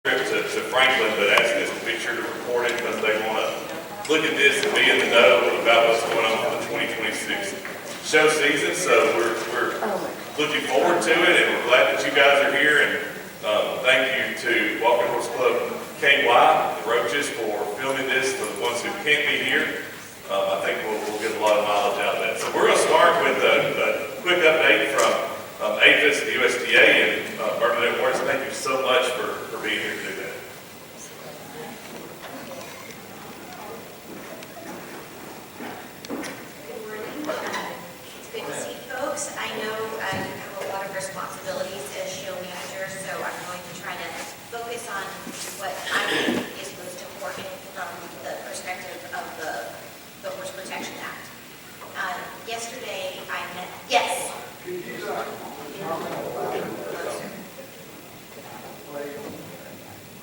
to Franklin, but asking us to be sure to report it because they want to look at this and be in the know about what's going on with the 2026 show season. So we're looking forward to it, and we're glad that you guys are here. And thank you to Walking Horse Club KY, the Roaches, for filming this. For the ones who can't be here, I think we'll get a lot of mileage out of that. So we're going to start with a quick update from APHIS, the USDA, and Bernadette Morris. Thank you so much for being here to do that. Good morning. It's good to see folks. I know you have a lot of responsibilities as show manager, so I'm going to try to focus on what I think is most important from the perspective of the Horse Protection Act. Yesterday I met, yes.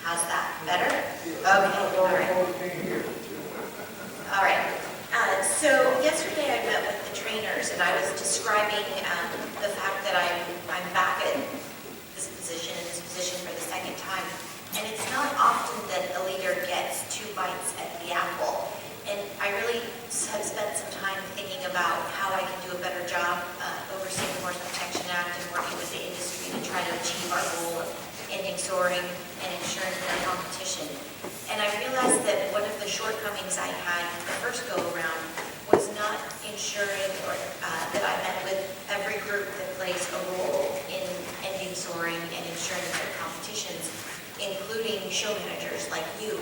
How's that? Better? Okay, all right. All right. So yesterday I met with the trainers, and I was describing the fact that I'm back at this position for the second time. And it's not often that a leader gets 2 bites at the apple. And I really have spent some time thinking about how I can do a better job overseeing the Horse Protection Act and working with the industry to try to achieve our goal of ending soaring and ensuring fair competition. And I realized that one of the shortcomings I had the first go around was not ensuring that I met with every group that plays a role in ending soaring and ensuring fair competitions, including show managers like you.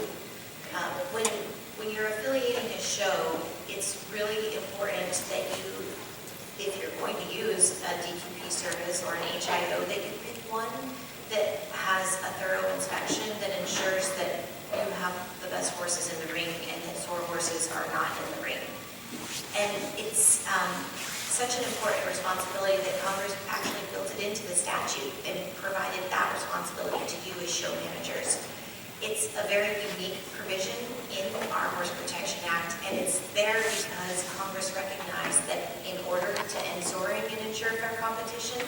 When you're affiliating a show, it's really important that you, if you're going to use a DQP service or an HIO, that you pick one that has a thorough inspection that ensures that you have the best horses in the ring and that sore horses are not in the ring. And it's such an important responsibility that Congress actually built it into the statute and provided that responsibility to you as show managers. It's a very unique provision in our Horse Protection Act, and it's there because Congress recognized that in order to end soaring and ensure fair competition,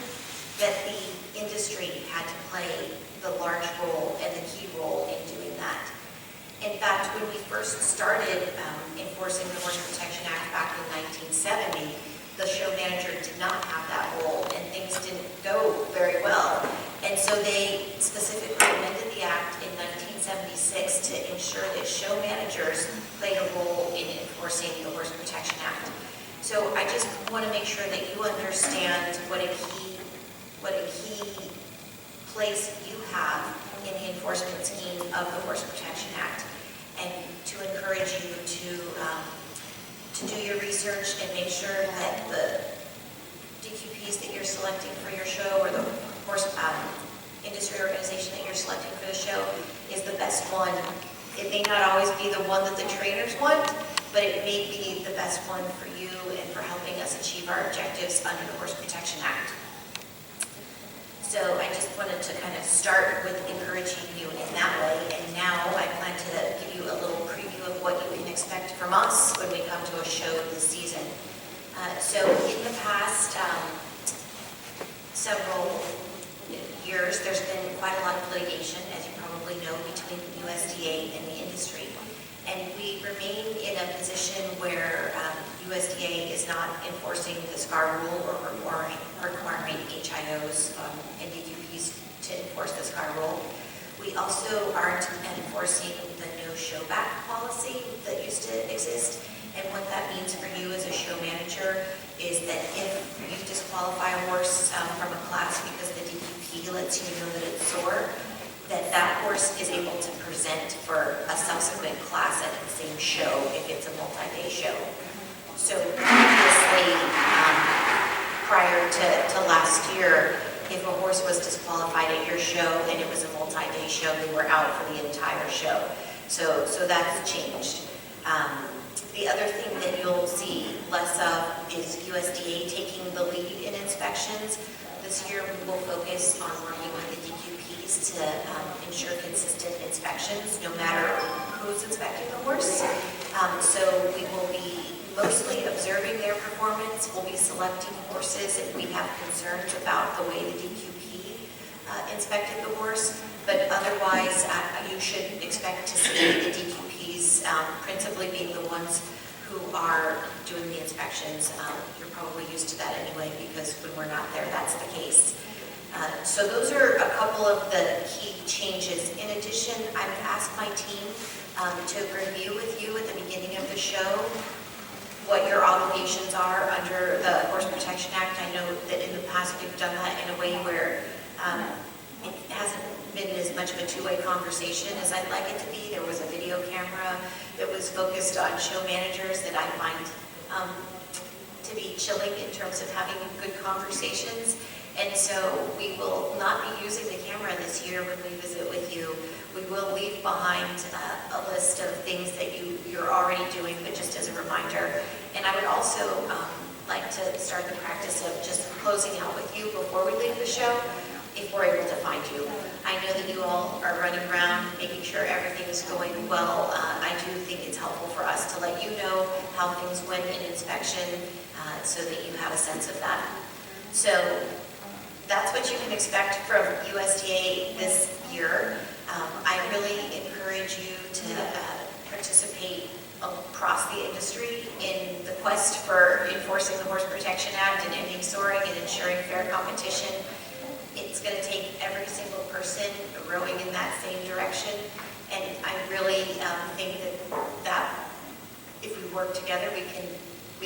that the industry had to play the large role and the key role in doing that. In fact, when we first started enforcing the Horse Protection Act back in 1970, the show manager did not have that role, and things didn't go very well. And so they specifically amended the act in 1976 to ensure that show managers played a role in enforcing the Horse Protection Act. So I just want to make sure that you understand what a key place you have in the enforcement scheme of the Horse Protection Act, and to encourage you to do your research and make sure that the DQPs that you're selecting for your show, or the horse industry organization that you're selecting for the show, is the best one. It may not always be the one that the trainers want, but it may be the best one for you and for helping us achieve our objectives under the Horse Protection Act. So I just wanted to kind of start with encouraging you in that way, and now I plan to give you a little preview of what you can expect from us when we come to a show this season. So in the past several years, there's been quite a lot of litigation, as you probably know, between the USDA and the industry. And we remain in a position where USDA is not enforcing the SCAR rule or requiring HIOs and DQPs to enforce the SCAR rule. We also aren't enforcing the no show back policy that used to exist. And what that means for you as a show manager is that if you disqualify a horse from a class because the DQP lets you know that it's sore, that horse is able to present for a subsequent class at the same show if it's a multi-day show. So previously, prior to last year, if a horse was disqualified at your show and it was a multi-day show, they were out for the entire show. So that's changed. The other thing that you'll see less of is USDA taking the lead in inspections. This year we will focus on working with the DQPs to ensure consistent inspections, no matter who's inspecting the horse. So we will be mostly observing their performance. We'll be selecting horses if we have concerns about the way the DQP inspected the horse, But otherwise, you should expect to see the DQPs principally being the ones who are doing the inspections. You're probably used to that anyway, because when we're not there, that's the case. So those are a couple of the key changes. In addition, I would ask my team to review with you at the beginning of the show what your obligations are under the Horse Protection Act. I know that in the past we've done that in a way where it hasn't been as much of a two-way conversation as I'd like it to be. There was a video camera that was focused on show managers that I find to be chilling in terms of having good conversations. And so we will not be using the camera this year when we visit with you. We will leave behind a list of things that you're already doing, but just as a reminder. And I would also like to start the practice of just closing out with you before we leave the show, if we're able to find you. I know that you all are running around making sure everything is going well. I do think it's helpful for us to let you know how things went in inspection so that you have a sense of that. So that's what you can expect from USDA this year. I really encourage you to participate across the industry in the quest for enforcing the Horse Protection Act and ending soring and ensuring fair competition. It's going to take every single person rowing in that same direction. And I really think that if we work together, we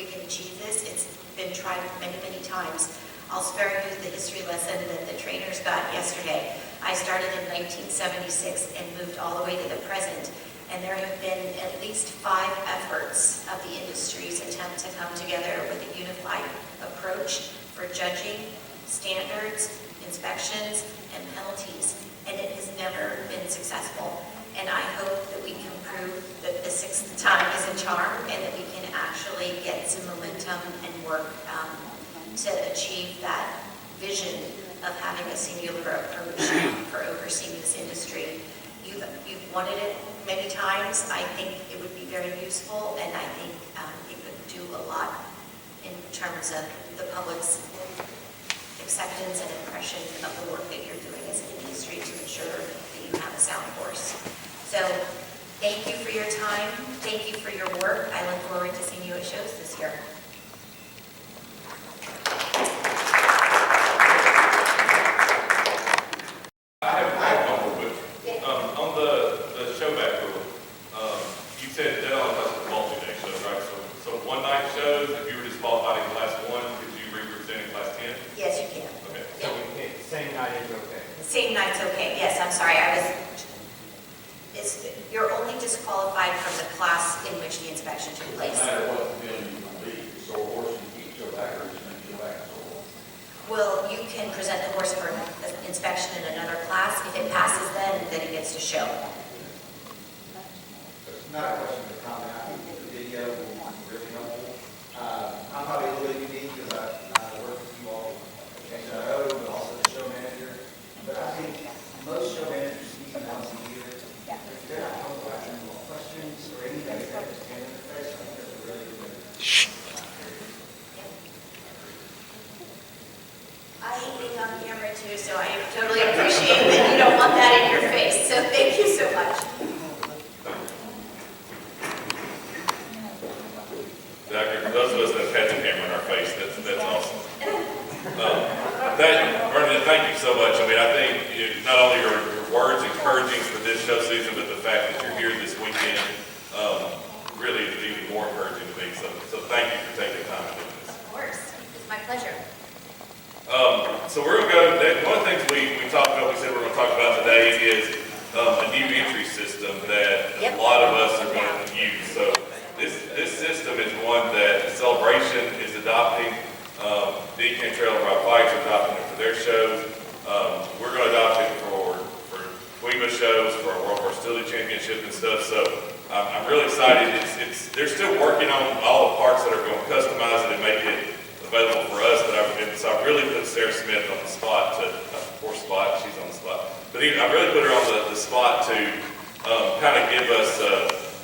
can achieve this. It's been tried many, many times. I'll spare you the history lesson that the trainers got yesterday. I started in 1976 and moved all the way to the present. And there have been at least 5 efforts of the industry's attempt to come together with a unified approach for judging, standards, inspections, and penalties. And it has never been successful. And I hope that we can prove that the 6th time is a charm and that we can actually get some momentum and work to achieve that vision of having a singular approach for overseeing this industry. You've wanted it many times. I think it would be very useful, and I think it could do a lot in terms of the public's acceptance and impression of the work that you're doing as an industry to ensure that you have a sound horse. So thank you for your time. Thank you for your work. I look forward to seeing you at shows this year. Same night's okay. Yes, I'm sorry. You're only disqualified from the class in which the inspection took place. No matter what the bill you complete, so a horse you keep go back or just make go back. Well, you can present the horse for inspection in another class. If it passes then it gets to show. It's not a question of comment. I think the video will be really helpful. I'm probably a little bit unique because I work with you all at HIO, but also the show manager. But I think most show managers speak once a year. If they're not comfortable asking more questions or anything, they have to stand in their face. I think that's a really good I hate being on camera too, so I totally appreciate that you don't want that in your face. So thank you so much. Doctor, for those of us that have had the camera in our face, that's awesome. Bernadette, thank you so much. I mean, I think not only your words encouraging for this show season, but the fact that you're here this weekend really is even more encouraging to me. So thank you for taking time to do this. Of course. It's my pleasure. So we're going to go, one of the things we talked about, we said we're going to talk about today is a new entry system that a lot of us are going to use. So this system is one that Celebration is adopting. Deacon Trail and Rock Bikes are adopting it for their shows. We're going to adopt it for WEMA shows, for our World Hostility Championship and stuff. So I'm really excited. They're still working on all the parts that are going to customize it and make it available for us. So I really put Sarah Smith on the spot she's on the spot. But I really put her on the spot to kind of give us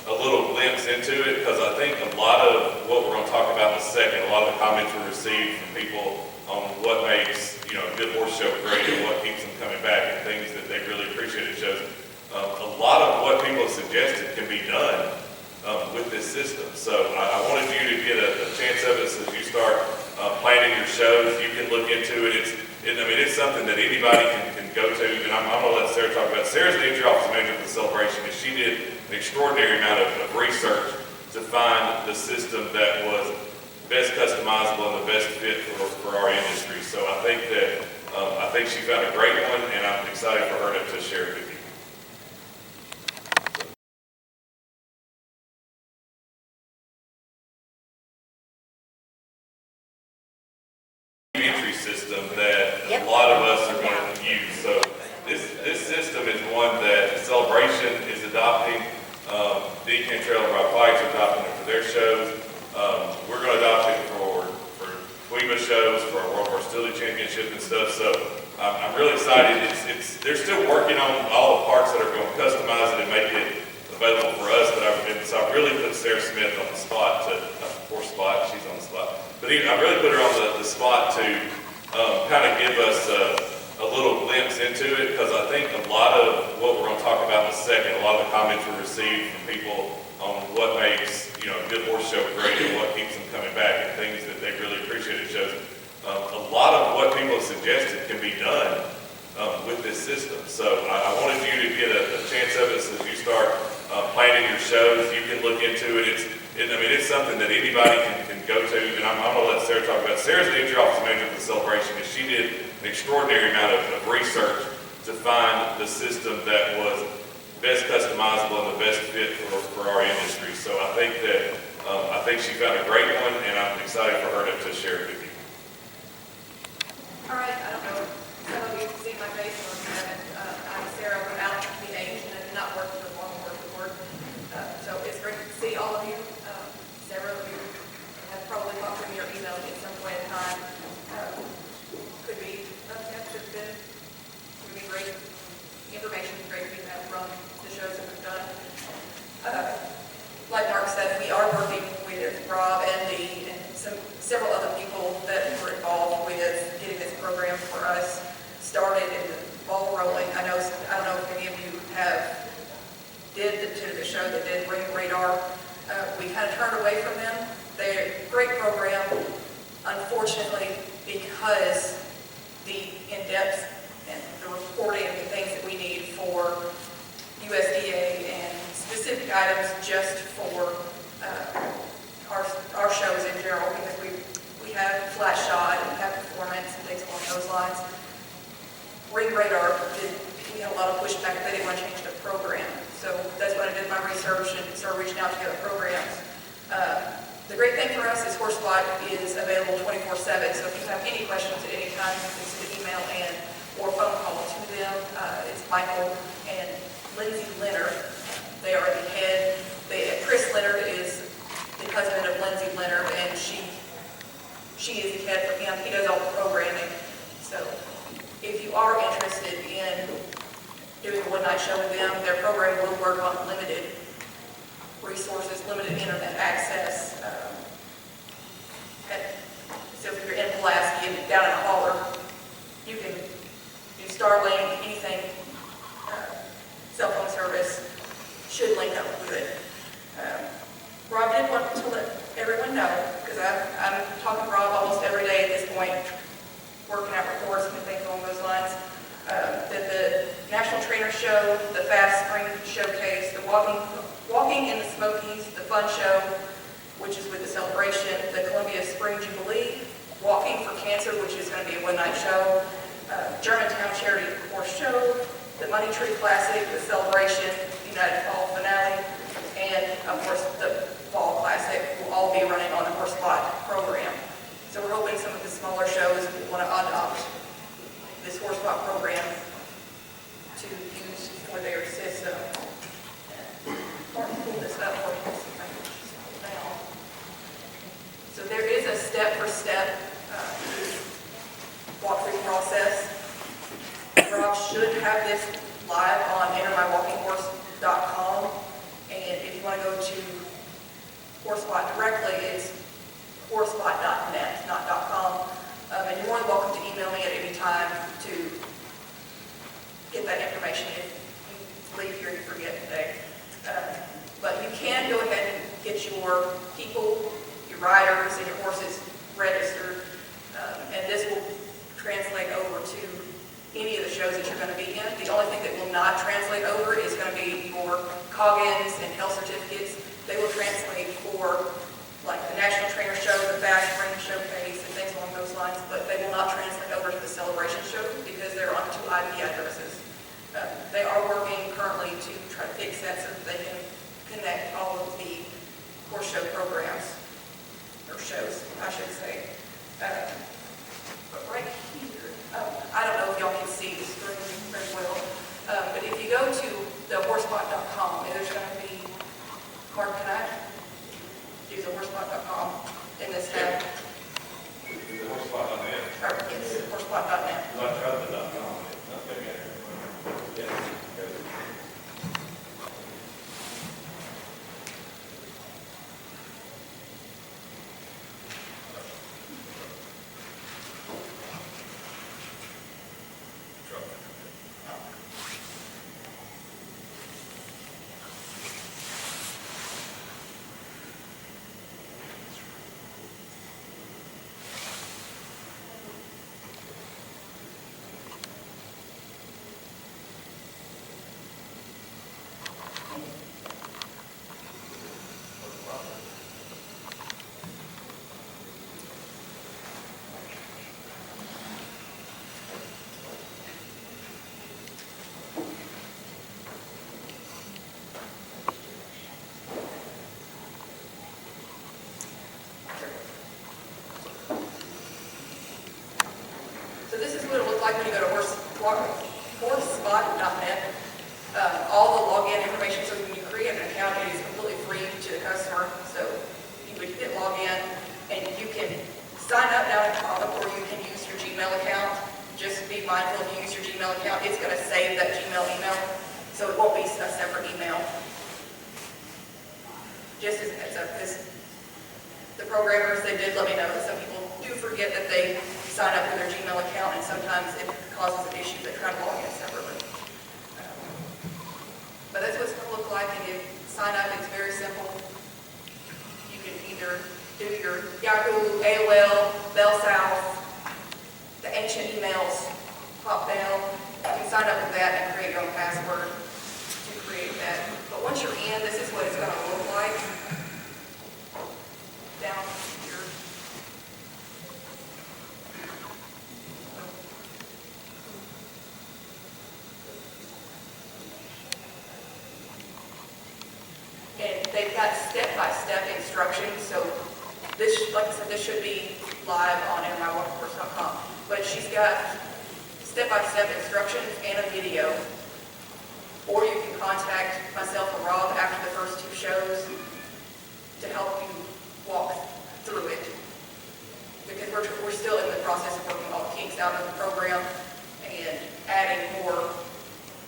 a little glimpse into it, because I think a lot of what we're going to talk about in a second, a lot of the comments we received from people on what makes a good horse show great and what keeps them coming back and things that they really appreciate. It shows a lot of what people have suggested can be done with this system. So I wanted you to get a chance of it as you start planning your shows. You can look into it. It's something that anybody can go to. And I'm going to let Sarah talk about it. Sarah's the entry office manager for the celebration, and she did an extraordinary amount of research to find the system that was best customizable and the best fit for our industry. So I think she found a great one, and I'm excited for her to share it with you. Entry system that a lot of us are going to use. So this system is one that Celebration is adopting. Deacon Trail of Rock Pikes are adopting it for their shows. We're going to adopt it for FWEMA shows, for our World Hostility Championship and stuff. So I'm really excited. They're still working on all the parts that are going to customize it and make it available for us. But so I really put Sarah Smith on the spot she's on the spot. But I really put her on the spot to kind of give us a little glimpse into it, because I think a lot of what we're going to talk about in a second, a lot of the comments we received from people on what makes a good horse show great and what keeps them coming back and things that they really appreciate. It shows a lot of what people have suggested can be done with this system. So I wanted you to get a chance of it as you start planning your shows. You can look into it. It's something that anybody can go to, and I'm going to let Sarah talk about it. Sarah's the entry office manager for the celebration, and she did an extraordinary amount of research to find the system that was best customizable and the best fit for our industry. So I think she found a great one, and I'm excited for her to share it with you. All right, I don't know, some of you can see my face, or you haven't. I'm Sarah without the age, and I did not work for Longboard Board. So it's great to see all of you. Several of you have probably talked to me or emailed me at some point in time. Could be, would be great information, great for you to have from the shows that we've done. Like Mark said, we are working with Rob and several other people that were involved with getting this program for us started and the ball rolling. I don't know if any of you did the show that did Ring Radar. We kind of turned away from them. They're a great program. Unfortunately, because the in-depth and the reporting and the things that we need for USDA and specific items just for our shows in general, because we have flat shot and we have performance and things along those lines. Ring Radar, we had a lot of pushback that they didn't want to change the program. So that's when I did my research and started reaching out to other programs. The great thing for us is Horsebot is available 24/7. So if you have any questions at any time, you can send an email or phone call to them. It's Michael and Lindsay Leonard. They are the head. Chris Leonard is the husband of Lindsay Leonard, and she is the head for him. He does all the programming. So if you are interested in doing a one-night show with them, their program will work on limited resources, limited internet access. So if you're in Pulaski and down in a holler, you can do Starlink, anything, cell phone service should link up good. Rob did want to let everyone know, because I'm talking to Rob almost every day at this point, working out reports and things along those lines, that the National Trainer Show, the Fast Spring Showcase, the Walking in the Smokies, the Fun Show, which is with the celebration, the Columbia Spring Jubilee, Walking for Cancer, which is going to be a one-night show, Germantown Charity Horse Show, the Money Tree Classic, the celebration, United Fall Finale, and of course the Fall Classic will all be running on the Horsebot program. So we're hoping some of the smaller shows will want to adopt this Horsebot program to use for their system. Or pull this up for you. So there is a step-for-step walkthrough process. Rob should have this live on Enter My Walking Horse your people, your riders, and your horses registered. And this will translate over to any of the shows that you're going to be in. The only thing that will not translate over is going to be your cog-ins and health certificates. They will translate for like the National Trainer Show, the Fast Spring Showcase, and things along those lines, but they will not translate over to the Celebration Show because they're on 2 IP addresses. They are working currently to try to fix that so that they can connect all of the horse show programs, or shows, I should say. But right here, I don't know if y'all can see this very well, but if you go to thehorsepot.com, there's going to be, Mark, can I do thehorsepot.com in this tab? The horsepot.net. Yes, horsepot.net. I tried the .com. Yeah. So this is what it looks like when you go to horsespot.net. All the login information, so when you create an account, it is completely free to the customer. So you would hit login, and you can sign up down at the bottom, or you can use your Gmail account. Just be mindful if you use your Gmail account, it's going to save that Gmail email, so it won't be a separate email. Just as a heads up, because the programmers, they did let me know that some people do forget that they sign up with their Gmail account, and sometimes it causes an issue. They try to log in separately. But that's what it's going to look like, and you sign up. It's very simple. You can either do your Yahoo, AOL, Bell South, the ancient emails pop down. You can sign up with that and create your own password to create that. But once you're in, this is what it's going to look like. Down here. And they've got step-by-step instructions, so this, like I said, this should be live on MyWatercourse.com. But she's got step-by-step instructions and a video. Or you can contact myself or Rob after the first 2 shows to help you walk through it. Because we're still in the process of working all the kinks out of the program and adding more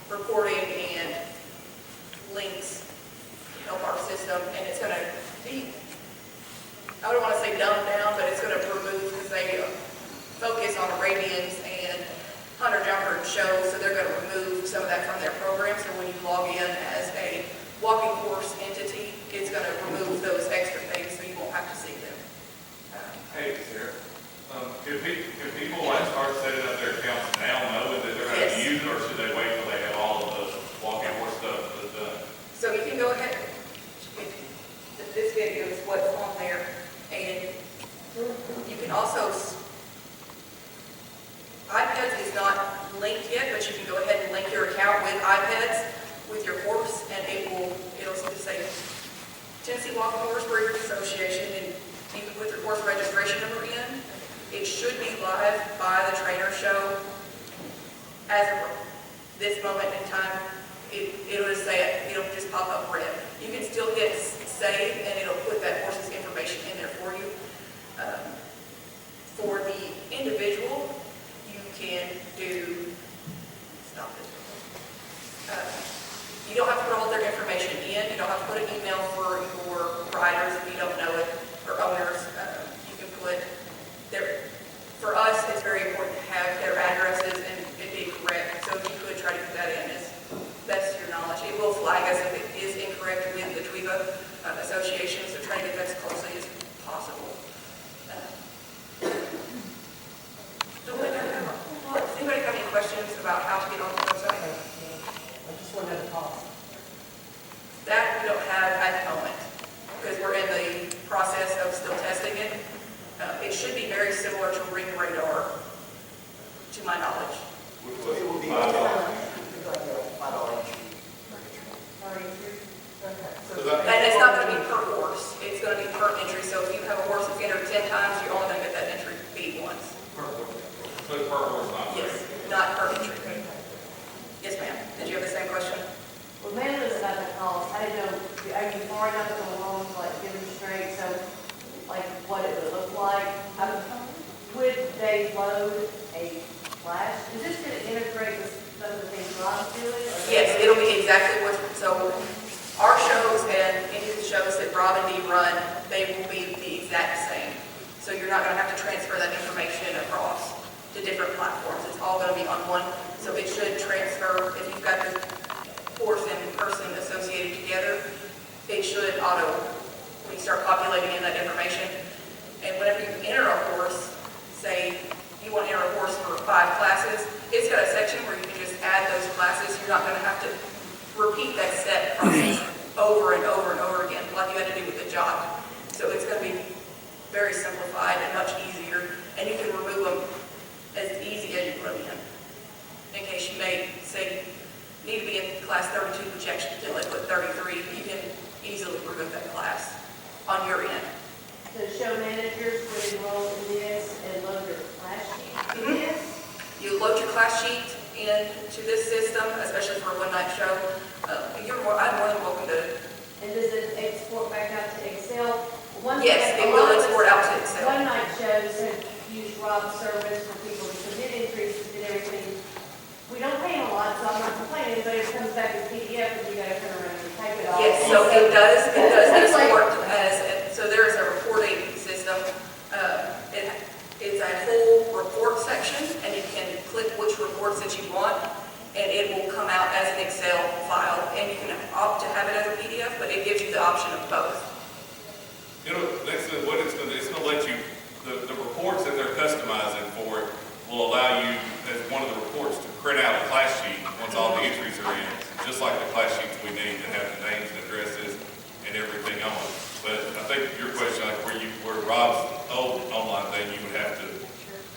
reporting and links to help our system. And it's going to be, I don't want to say dumbed down, but it's going to remove, because they focus on Arabians and hunter-jumper shows, so they're going to remove some of that from their program. So when you log in as a walking course entity, it's going to remove those extra things, so you won't have to see them. Hey, Sarah, could people like start setting up their accounts now, knowing that they're going to use it, or should they wait till they have all of the walking horse stuff done? So you can go ahead, this video is what's on there, and you can also, iPads is not linked yet, but you can go ahead and link your account with iPads with your horse, and it'll just say Tennessee Walking Horse Breeders Association, and you can put your horse registration number in. It should be live by the trainer show. As of this moment in time, it'll just say it, it'll just pop up red. You can still hit save, and it'll put that horse's information in there for you. For the individual, you can do, stop it. You don't have to put all their information in. You don't have to put an email for your riders if you don't know it, or owners. You can put their, for us, it's very important to have their addresses and it be correct. So if you could try to put that in as best to your knowledge. It will flag us if it is incorrect with the TWIVA association, so try to get virtual ring radar, to my knowledge. Which So it will was be $5. $5. So that- And it's not gonna be per horse, it's gonna be per entry, so if you have a horse that's entered 10 times, you're only gonna get that entry fee once. So it's per horse, not per. Yes, not per entry. Yes, ma'am. Did you have the same question? Well, mainly it was about the cost. I didn't know, are you far enough along to like demonstrate, so like what it would look like? Would they load a flash? Is this going to integrate with some of the things Rob's doing? or- Yes, it'll be exactly what, so our shows and any of the shows that Rob and Dee run, they will be the exact same. So you're not gonna have to transfer that information across to different platforms. It's all gonna be on one, so it should transfer, if you've got the horse and person associated together, it should auto, when you start populating in that information. And whenever you enter a horse, say you want to enter a horse for 5 classes, it's got a section where you can just add those classes. You're not gonna have to repeat that step process over and over and over again, like you had to do with the job. So it's gonna be very simplified and much easier, and you can remove them as easy as you put them in case you may say, need to be in class 32 projection until they put 33, you can easily remove that class on your end. The show managers would enroll in this and load their flash sheet in this? You load your class sheet into this system, especially for a one-night show. I'm more than welcome to, And does it export back out to Excel? yes, it will export out to Excel. One-night shows have used Rob's service for people to submit increases and everything. We don't pay them a lot, so I'm not complaining, but it comes back as PDF and you gotta turn around and type it all. Yes, so it does export so there is a reporting system. It's a whole report section, and you can click which reports that you want, and it will come out as an Excel file, and you can opt to have it as a PDF, but it gives you the option of both. What it's gonna let you, the reports that they're customizing for it will allow you, as one of the reports, to print out a class sheet once all the entries are in, just like the class sheets we need to have the names and addresses and everything on it. But I think your question, like where Rob's old online thing, you would have to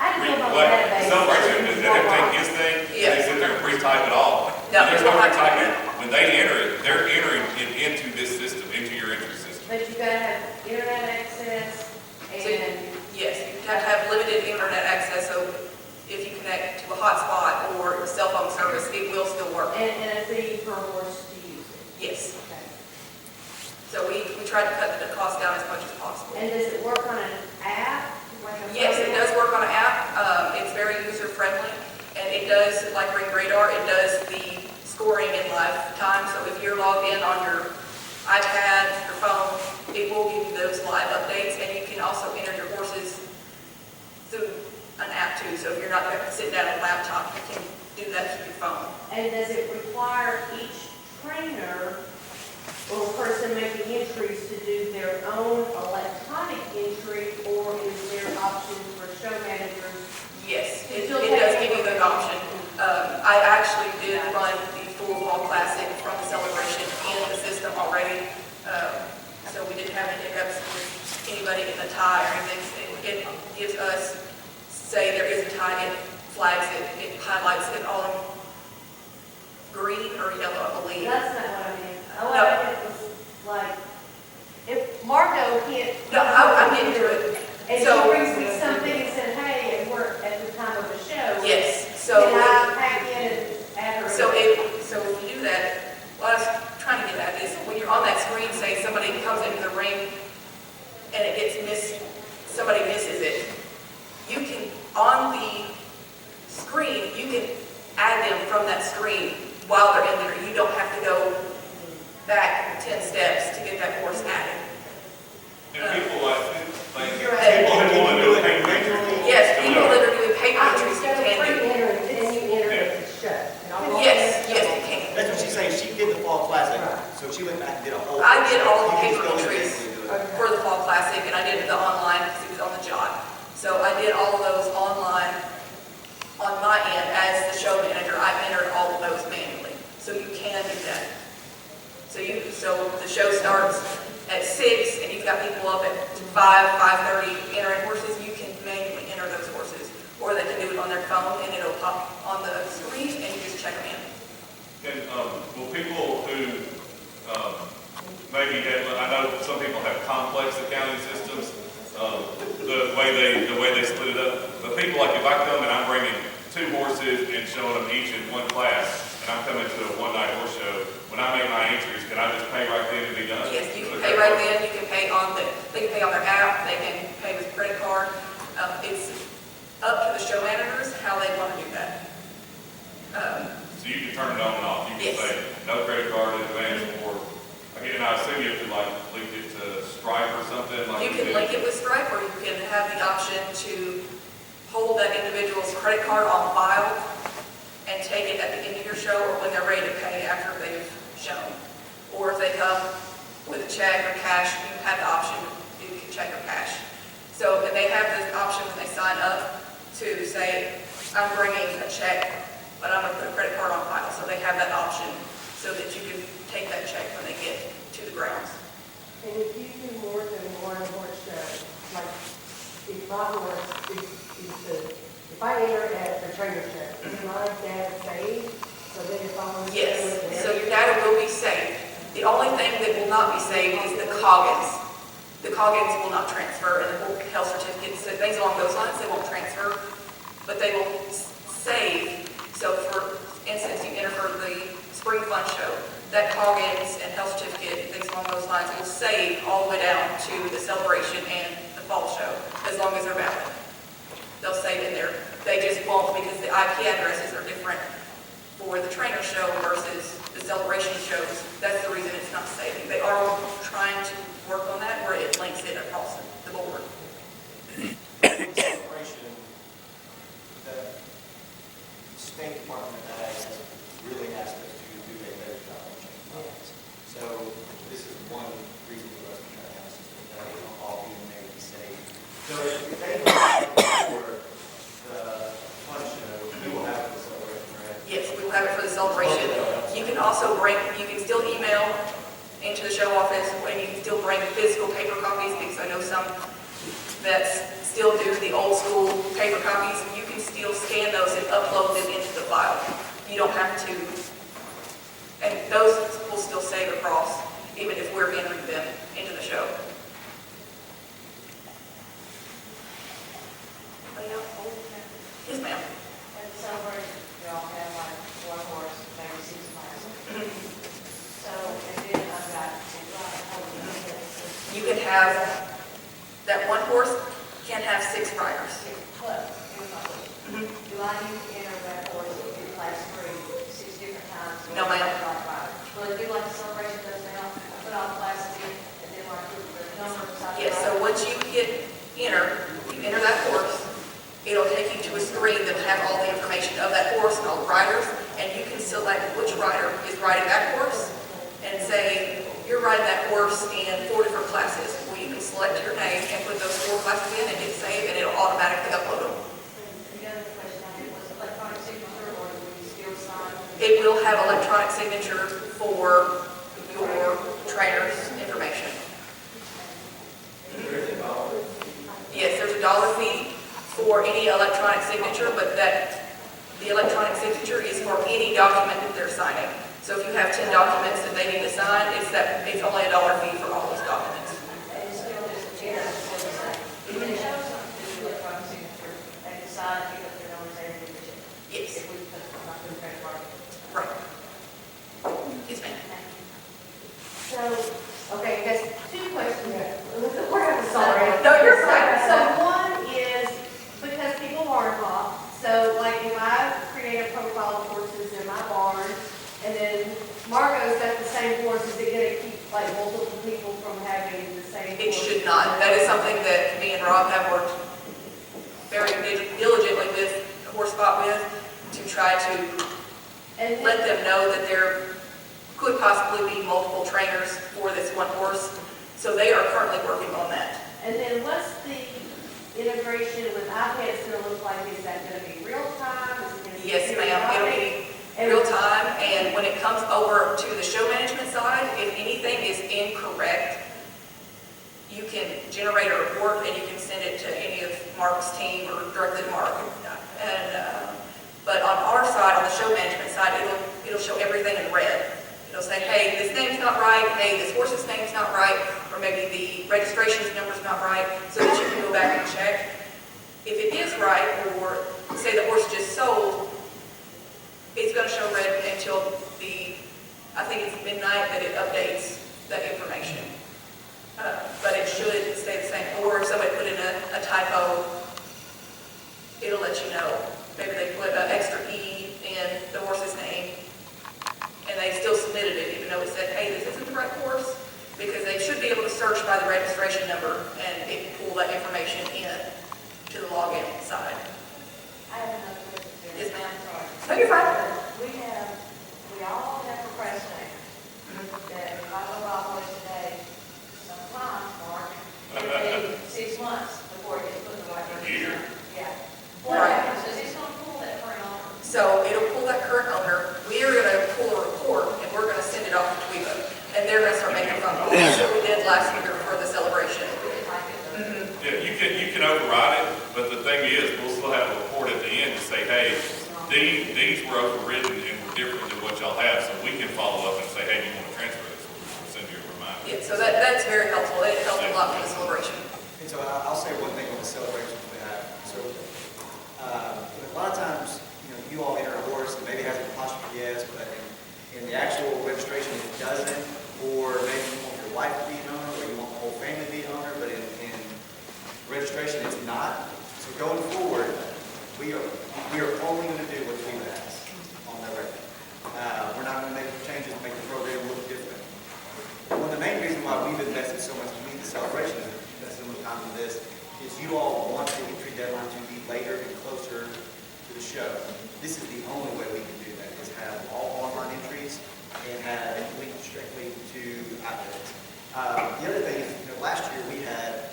I don't know about like, database. some person that take his thing, Yeah. they sit there and pre-type it all. No, There's no it's not pre-typing. When they enter it, they're entering it into this system, into your entry system. But you gotta have internet access So, and, yes, you have to have limited internet access, so if you connect to a hotspot or a cell phone service, it will still work. and a fee per horse to use it. Yes, Okay. so we try to cut the cost down as much as possible. And does it work on an app? Like a Yes, it program? does work on an app. It's very user-friendly, and it does, like Ring Radar, it does the scoring in live time. So if you're logged in on your iPad, your phone, it will give you those live updates, and you can also enter your horses through an app too. So if you're not going to sit down at a laptop, you can do that through your phone. And does it require each trainer or person making entries to do their own electronic entry, or is there options for show managers? Yes, it does give you the option. I actually did run the full fall classic from the celebration in the system already. So we didn't have any hiccups with anybody in the tie or anything. It gives us, say there is a tie, it flags it, it highlights it all in green or yellow, I believe. That's not what I meant. What I meant was like, if Margot can't. No, I'm getting to it. And So- she brings me something and said, hey, and we're at the time of the show. Yes, Can so. I pack in and add her? So if you do that, what I was trying to get at is when you're on that screen, say somebody comes into the ring and it gets missed, somebody misses it, you can, on the screen, you can add them from that screen while they're in there. You don't have to go back 10 steps to get that horse added. And people like You're people right. who want to do paint pictures. Yes, people that are doing paper I entries, was you going to can do. pre-enter it, then you enter it at the show. Yes, you can. That's what she's saying, she did the fall classic, so she went back and did a whole. I did all the You can paper still entries do it. for the Fall Classic, and I did the online because it was on the job. So I did all of those online on my end as the show manager. I entered all of those manually, so you can do that. So the show starts at 6, and you've got people up at 5:30 entering horses. You can manually enter those phone and it'll pop on the screen and you just check them in. And, will people who, maybe have, I know some people have complex accounting systems, the way they split it up, but people, like if I come and I'm bringing 2 horses and showing them each in one class, and I'm coming to a one-night horse show, when I make my entries, can I just pay right then and be done? Yes, you can pay right then, you can pay on they can pay on their app, they can pay with credit card. It's up to the show managers how they want to do that. So you can turn it on and off, you can Yes. say, no credit card in advance, or, again, I assume you have to like link it to Stripe or something like. You can link it with Stripe, or you can have the option to hold that individual's credit card on file and take it at the end of your show or when they're ready to pay after they've shown. Or if they come with a check or cash, you have the option, you can check or cash. So, and they have this option when they sign up to say, I'm bringing a check, but I'm going to put a credit card on file. So they have that option so that you can take that check when they get to the grounds. And if you do more than one horse show, like if my horse if I enter at the trainer show, is my data saved? So then if I want to. Yes, so your data will be saved. The only thing that will not be saved is the Coggins. The Coggins will not transfer, and the health certificates, so things along those lines, they won't transfer, but they will save. So for instance, you enter for the spring fun show, that Coggins and health certificate, things along those lines, will save all the way down to the celebration and the fall show, as long as they're valid. They'll save in there. They just won't, because the IP addresses are different for the trainer show versus the celebration shows. That's the reason it's not saving. They are trying to work on that where it links it across the board. Celebration, the State Department of Ag really asked us to do a better job on checking boxes. So this is one reason for us to try to have a system that will all be in there to be safe. So if they for the fun show, we will have it for the celebration, right? Yes, we will have it for the celebration. You can also you can still email into the show office, and you can still bring physical paper copies, because I know some that still do the old school paper copies. You can still scan those and upload them into the file. You don't have to, and those will still save across, even if we're entering them into the show. Anybody else? Yes, ma'am. At the celebration, you all have like one horse, maybe 6 classes. So, and then I've got, You can have, that one horse can have 6 riders. but, here's my question. Do I need to enter that horse in class 3 6 different times? No, ma'am. Will it do like the celebration does now? I put all the classes in, and then I put the number beside. Yes, so once you hit enter, you enter that horse, it'll take you to a screen that'll have all the information of that horse and all the riders, and you can select which rider is riding that horse, and say, you're riding that horse in 4 different classes. Well, you can select your name and put those 4 classes in and hit save, and it'll automatically upload them. The other question I had was electronic signature, or do we still sign? It will have electronic signature for your trainer's information. There's a dollar. Yes, there's a $1 fee for any electronic signature, but the electronic signature is for any document that they're signing. So if you have 10 documents that they need to sign, it's only a $1 fee for all those documents. And it's still just a chair, even if it's electronic signature, they decide to pick up their numbers every week. Yes. If we put them up in the credit card. Right. Yes, ma'am. So, okay, there's 2 questions. We're having sorry. No, you're fine. So one is, because people are involved, so like if I create a profile of horses in my barn, and then Margot's got the same horse, is it gonna keep like multiple people from having the same horse? It should not. That is something that me and Rob have worked very diligently with Horse Spot with, to try to And let them know that there could possibly be multiple trainers for this one horse. So they are currently working on that. And then what's the integration with iPads gonna look like? Is that gonna be real time? Is it gonna be? Yes, ma'am, it'll be real time, and when it comes over to the show management side, if anything is incorrect, you can generate a report and you can send it to any of Mark's team or directly to Mark. But on our side, on the show management side, it'll show everything in red. It'll say, hey, this name's not right, hey, this horse's name's not right, or maybe the registration number's not right, so that you can go back and check. If it is right, or say the horse just sold, it's gonna show red until I think it's midnight that it updates that information. But it should stay the same. Or if somebody put in a typo, it'll let you know. Maybe they put an extra E in the horse's name, and they still submitted it, even though it said, hey, this isn't the right horse, because they should be able to search by the registration number, and it can pull that information in to the login side. I have another question. Yes, ma'am. Sorry. No, you're fine. We all have procrastinators. That if I go off horse today, sometimes, Mark, it'll be 6 months before it gets put in the right Year. Yeah. What Right. happens is it's gonna pull that current owner. So it'll pull that current owner, we are gonna pull a report, and we're gonna send it off to TWEBA, and they're gonna start making phone calls, so we did last year for the celebration. Yeah, you can override it, but the thing is, we'll still have a report at the end to say, hey, these were overridden and were different than what y'all have, so we can follow up and say, hey, do you want to transfer this? We'll send you a reminder. Yeah, so that's very helpful, it helped a lot with the celebration. And so I'll say one thing on the celebrations we have. So a lot of times, you all enter a horse that maybe has an apostrophe S, but in the actual registration it doesn't, or maybe you want your wife to be an owner, or you want the whole family to be an owner, but in registration it's not. So going forward, we are only going to do what we ask on the record. We're not going to make changes to make the program look different. One of the main reasons why we've invested so much to meet the celebration, invested so much time in this, is you all want the entry deadline to be later and closer to the show. This is the only way we can do that, is have all online entries and have it linked strictly to iPads. The other thing is, last year we had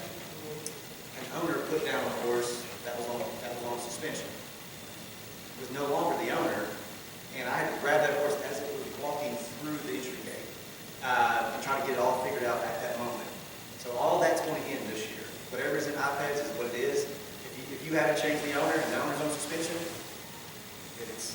an owner put down a horse that was on suspension. It was no longer the owner, and I had to grab that horse as it was walking through the entry gate and try to get it all figured out at that moment. So all that's going to end this year. Whatever is in iPads is what it is. If you haven't changed the owner and the owner's on suspension, it's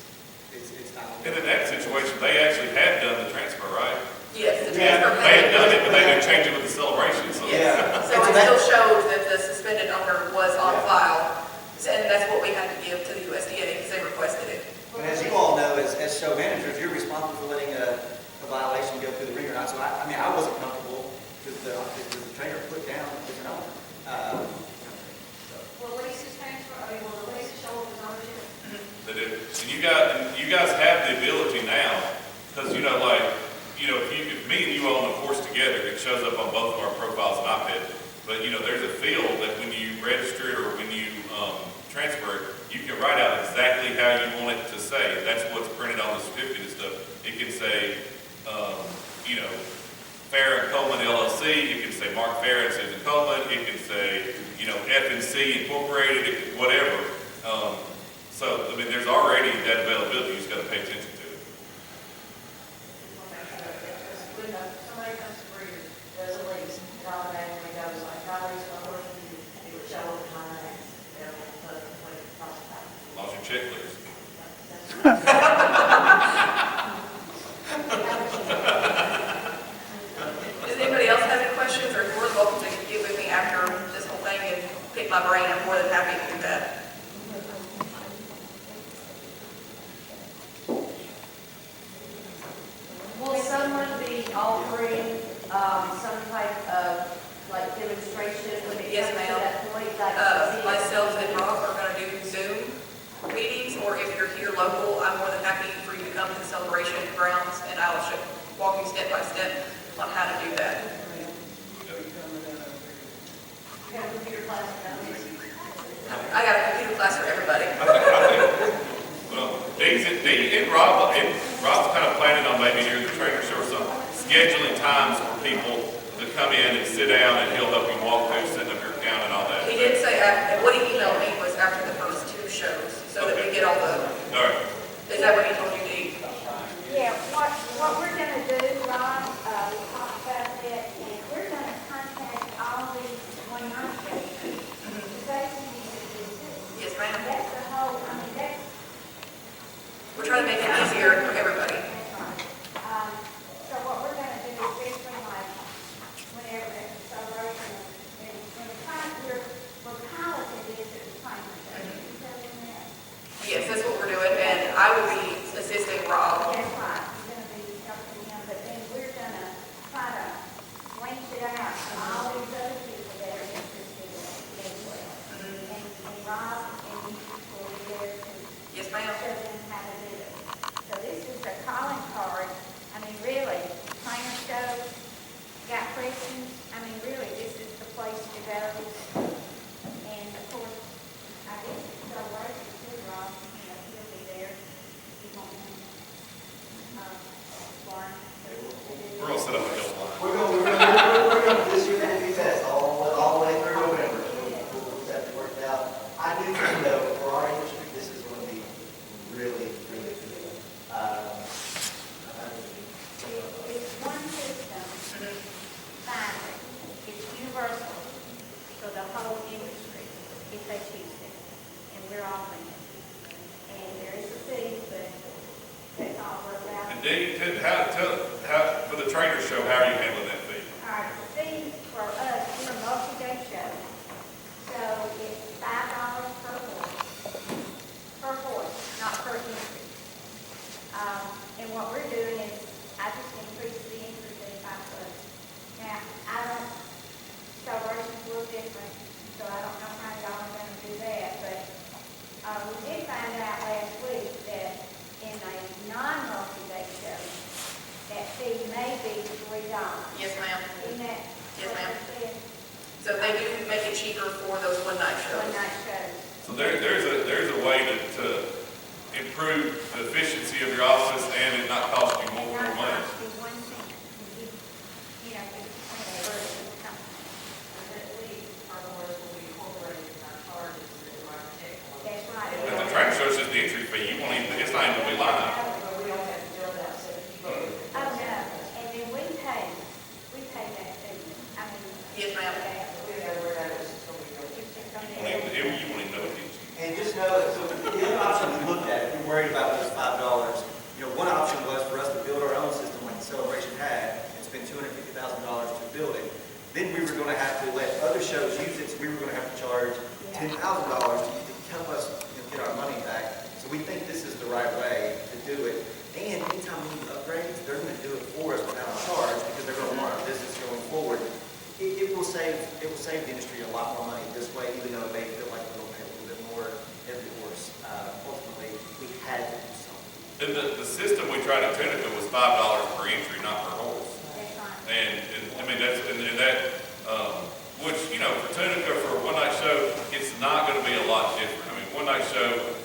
not. And in that situation, they actually had done the transfer, right? Yes, the Yeah, transfer. They had done it, but they didn't change it with the celebration, so. Yes, so it still shows that the suspended owner was on file, and that's what we had to give to the USDA because they requested it. And as you all know, as show managers, you're responsible for letting a violation go through the ring or not. So I wasn't comfortable because the trainer put down a different owner. Will Lisa's transfer, will Lisa show up as ownership? They do. And you guys have the ability now, because if me and you own a horse together, it shows up on both of our profiles and iPad. But there's a field that when you register it or when you transfer it, you can write out exactly how you want it to say. That's what's printed on the certificate and stuff. It can say, Fair and Coleman LLC. It can say Mark Fair and Susan Coleman. It can say, F&C Incorporated, whatever. So, there's already that availability. You just got to pay attention to it. When somebody comes to breed, does a lease, it automatically goes like, I lease my horse, it would show up in my name. When it costs that. Lost your check, please. Does anybody else have any questions, or you're welcome to get with me after this whole thing and pick my brain? I'm more than happy to do that. Will someone be offering, some type of, demonstration when it Yes, comes to ma'am. that point? Like, Myself and Rob are going to do Zoom meetings, or if you're here local, I'm more than happy for you to come to the celebration grounds, and I'll walk you step by step on how to do that. You have a computer class, I got a computer class for everybody. Well, Rob's kind of planning on maybe during the trainer show or something, scheduling times for people to come in and sit down, and he'll help you walk through, setting up your account and all that. He did say, what he emailed me was after the first 2 shows, so that we get all the, All right. is that what he told you, Dee? Yeah, what we're gonna do, Ron, we talked about that, is we're gonna contact all these 100 stations. Yes, ma'am. That's the whole, I mean, For the trainer show, how are you handling that fee? All right, the fee for us, we're a multi-day show, so it's $5 per horse, not per entry. And what we're doing is, I just increased the entry fee by $5. Now, I don't, celebration's a little different, so I don't know how y'all are gonna do that, but, we did find out last week that in a non-multi-day show, that fee may be $3. Yes, ma'am. Isn't that? Yes, what ma'am. you said? So they do make it cheaper for those one-night shows. One night shows. So there's a way to improve the efficiency of your office and it not cost you more Not money. cost you 1 cent. You know, it's a That's right. But the trainer show is just the entry fee. You won't even, it's not even gonna be line item. Oh, no, and then we pay that fee. I mean. Yes, ma'am. You won't even know it is. And just know that, so the other option we looked at, if you're worried about those $5, one option was for us to build our own system like the Celebration had and spend $250,000 to build it. Then we were gonna have to let other shows use it, so we were gonna have to charge $10,000 to help us get our money back. So we think this is the right way to do it. And anytime we need upgrades, they're gonna do it for us without a charge because they're gonna want our business going forward. It will save the industry a lot more money this way, even though it may feel like we're gonna pay a little bit more every horse. Ultimately, we had to do something. And the system we tried at Tunica was $5 per entry, not per horse. That's right. And I mean, and that, which, for Tunica, for a one-night show, it's not gonna be a lot different. I mean, one-night show,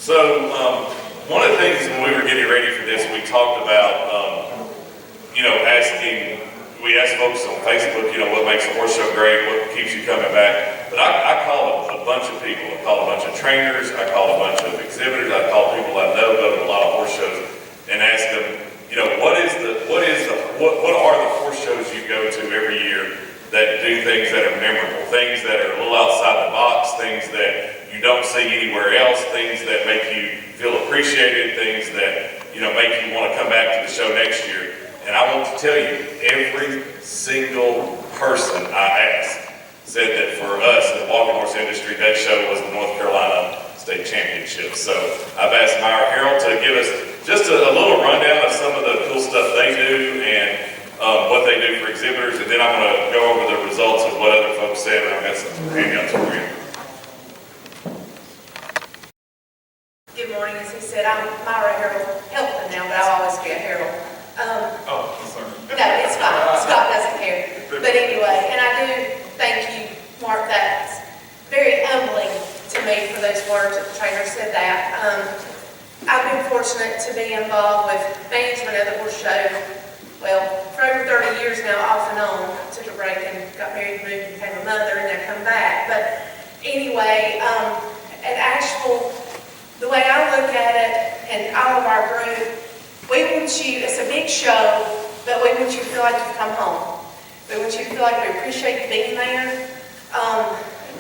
So, one of the things when we were getting ready for this, we talked about, we asked folks on Facebook, what makes a horse show great, what keeps you coming back. But I called a bunch of people. I called a bunch of trainers. I called a bunch of exhibitors. I called people I know go to a lot of horse shows and asked them, what are the horse shows you go to every year that do things that are memorable, things that are a little outside the box, things that you don't see anywhere else, things that make you feel appreciated, things that, make you want to come back to the show next year. And I want to tell you, every single person I asked said that for us in the walking horse industry, that show was the North Carolina State Championship. So I've asked Myra Harrell to give us just a little rundown of some of the cool stuff they do and what they do for exhibitors, and then I'm going to go over the results of what other folks said, and I've got some handouts for you. Good morning, as he said, I'm Myra Harrell, helping now, but I'll always be a Harrell. Sorry. No, it's fine, Scott doesn't care. But anyway, and I do thank you, Mark, that's very humbling to me for those words that the trainer said that. I've been fortunate to be involved with management of the horse show, well, for over 30 years now, off and on. Took a break and got married, moved, and became a mother, and then come back. But anyway, at Asheville, the way I look at it, and all of our group, we want you, it's a big show, but we want you to feel like you've come home. We want you to feel like we appreciate you being there.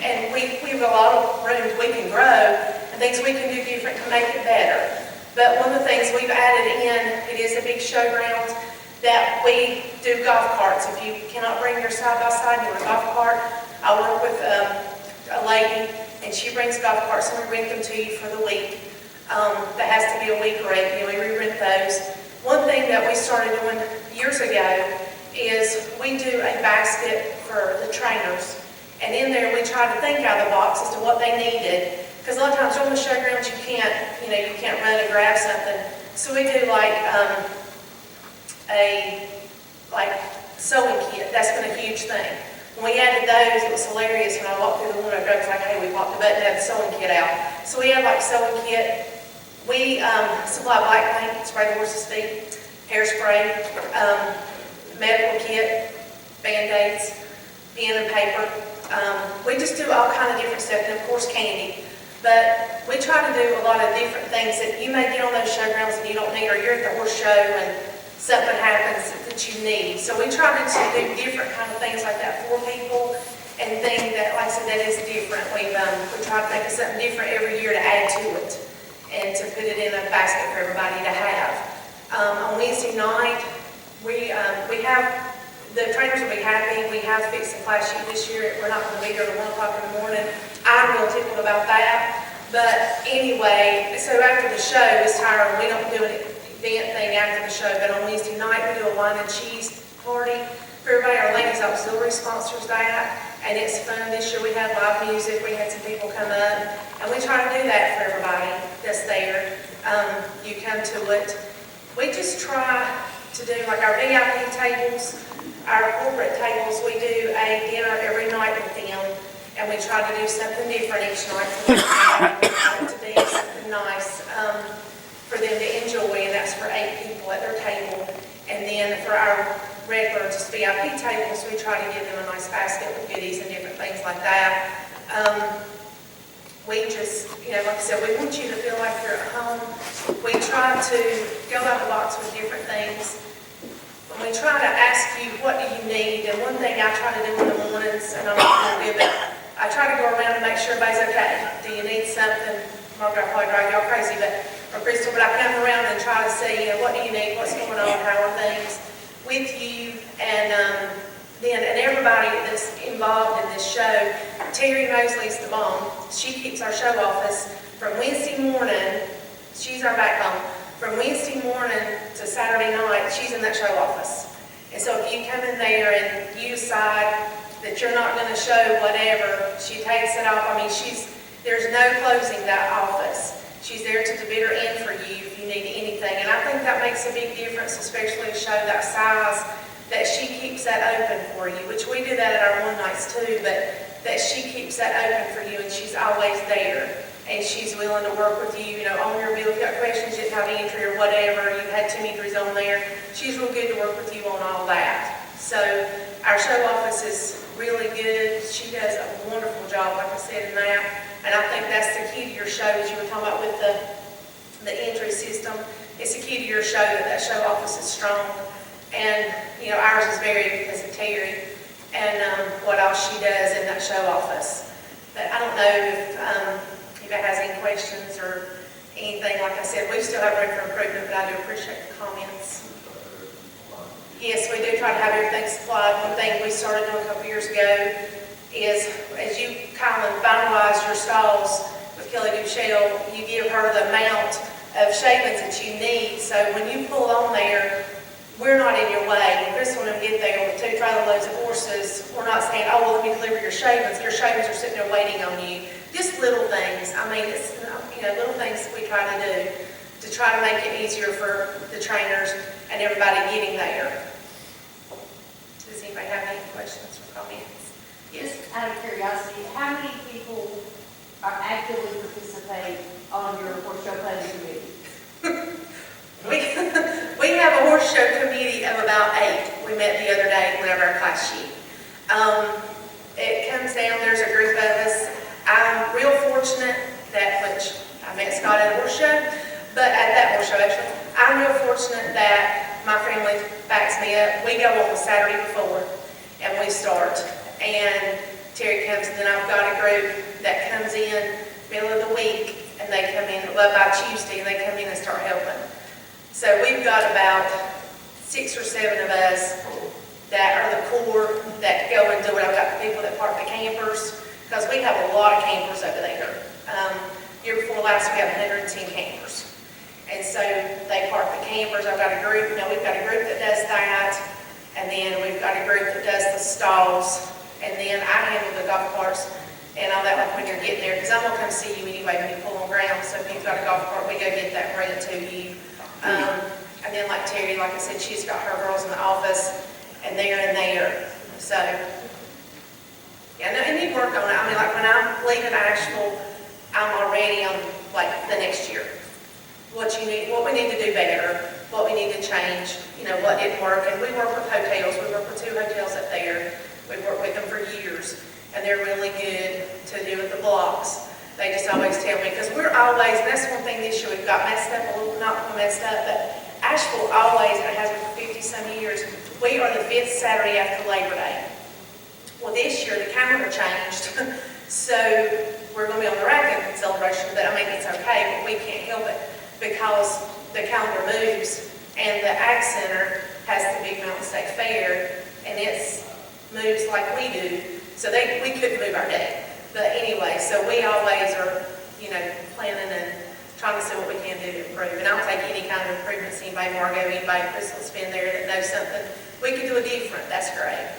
And we have a lot of rooms we can grow and things we can do different to make it better. But one of the things we've added in, it is a big showground, that we do golf carts. If you cannot bring your side-by-side, you want a golf cart, I work with a lady, and she brings golf carts, and we rent them to you for the week. That has to be a week rate, we rent those. One thing that we started doing years ago is we do a basket for the trainers. And in there, we try to think out of the box as to what they needed. Because a lot of times on the showgrounds, you can't run and grab something. So we do like a sewing kit. That's been a huge thing. When we added those, it was hilarious when I walked through the window. I was like, hey, we popped the button and had the sewing kit out. So we have like sewing kit. We supply black paint, spray the horse's feet, hairspray, medical kit, Band-Aids, pen and paper. We just do all kind of different stuff, and of course candy. But we try to do a lot of different things that you may get on those showgrounds and you don't need, or you're at the horse show and something happens that you need. So we try to do different kind of things like that for people, and things that, like I said, that is different. We try to think of something different every year to add to it and to put it in a basket for everybody to have. On Wednesday night, we have, the trainers will be happy. We have fixed the class sheet this year. We're not going to be here till 1 o'clock in the morning. I'm real tickled about that. But anyway, so after the show, this time we don't do an event thing after the show, but on Wednesday night we do a wine and cheese party for everybody. Our ladies auxiliary sponsors that, and it's fun. This year we had live music. We had some people come up, and we try to do that for everybody that's there. You come to it. We just try to do like our VIP tables, our corporate tables. We do a dinner every night with them, and we try to do something different each night for them to do something nice for them to enjoy, and that's for 8 people at their table. And then for our regular just VIP tables, we try to give them a nice basket with goodies and different things like that. We just, like I said, we want you to feel like you're at home. We try to go out the box with different things. We try to ask you, what do you need? And one thing I try to do in the mornings, and I'm not going to do it, I try to go around and make sure everybody's okay. Do you need something? Margaret, I'll probably drive y'all crazy, or Crystal, but I come around and try to see, what do you need? What's going on? How are things with you? And and everybody that's involved in this show, Terry Mosley's the bomb. She keeps our show office from Wednesday morning. She's our backbone. From Wednesday morning to Saturday night, she's in that show office. And so if you come in there and you decide that you're not going to show whatever, she takes it off. I mean, there's no closing that office. She's there to bid her in for you if you need anything. And I think that makes a big difference, especially a show that size, that she keeps that open for you, which we do that at our one nights too, but that she keeps that open for you, and she's always there. And she's willing to work with you, on your bill. If you've got questions, you didn't have an entry or whatever, you've had 2 entries on there, she's real good to work with you on all that. So our show office is really good. She does a wonderful job, like I said, in that. And I think that's the key to your show, as you were talking about with the entry system. It's the key to your show, that show office is strong. And, ours is varied because of Terry and what else she does in that show office. But I don't know if anybody has any questions or anything. Like I said, we still have room for improvement, but I do appreciate the comments. Yes, we do try to have everything supplied. One thing we started doing a couple years ago is, as you kind of finalize your stalls with Kelly Duchelle, you give her the amount of shavings that you need. So when you pull on there, we're not in your way. When Chris and them get there with 2 trailer loads of horses, we're not saying, oh, well, let me deliver your shavings. Your shavings are sitting there waiting on you. Just little things. I mean, it's, little things that we try to do to try to make it easier for the trainers and everybody getting there. Does anybody have any questions or comments? Yes. Just out of curiosity, how many people are actively participate on your horse show planning committee? We have a horse show committee of about 8. We met the other day and went over our class sheet. It comes down, there's a group of us. I'm real fortunate that, which I met Scott at a horse show, but at that horse show actually, I'm real fortunate that my family backs me up. We go on the Saturday before and we start. And Terry comes, and then I've got a group that comes in middle of the week, and they come in, by Tuesday, and they come in and start helping. So we've got about 6 or 7 of us that are the core that go and do it. I've got the people that park the campers, because we have a lot of campers over there. Year before last, we had 110 campers. And so they park the campers. I've got a group, we've got a group that does that, and then we've got a group that does the stalls, and then I handle the golf carts and all that, like when you're getting there, because I'm going to come see you anyway when you pull on ground. So if you've got a golf cart, we go get that and bring it to you. And then like Terry, like I said, she's got her girls in the office, and they're in there. So, yeah, and you work on it. I mean, like when I'm leaving Asheville, I'm already on like the next year. What you need, what we need to do better, what we need to change, what didn't work. And we work with hotels. We work with 2 hotels up there. We've worked with them for years. and they're really good to do with the blocks. They just always tell me, because we're always, and that's one thing this year we've got messed up, a little, not messed up, but Asheville always, and it has been for 50-some years, we are the 5th Saturday after Labor Day. Well, this year the calendar changed, so we're going to be on the Raccoon celebration, but I mean, it's okay, but we can't help it because the calendar moves, and the Ag Center has the big Mountain State Fair, and it's moves like we do, so we couldn't move our day. But anyway, so we always are, planning and trying to see what we can do to improve. And I'll take any kind of improvements, anybody, Margo, anybody, Crystal, that's been there that knows something we could do a different, that's great.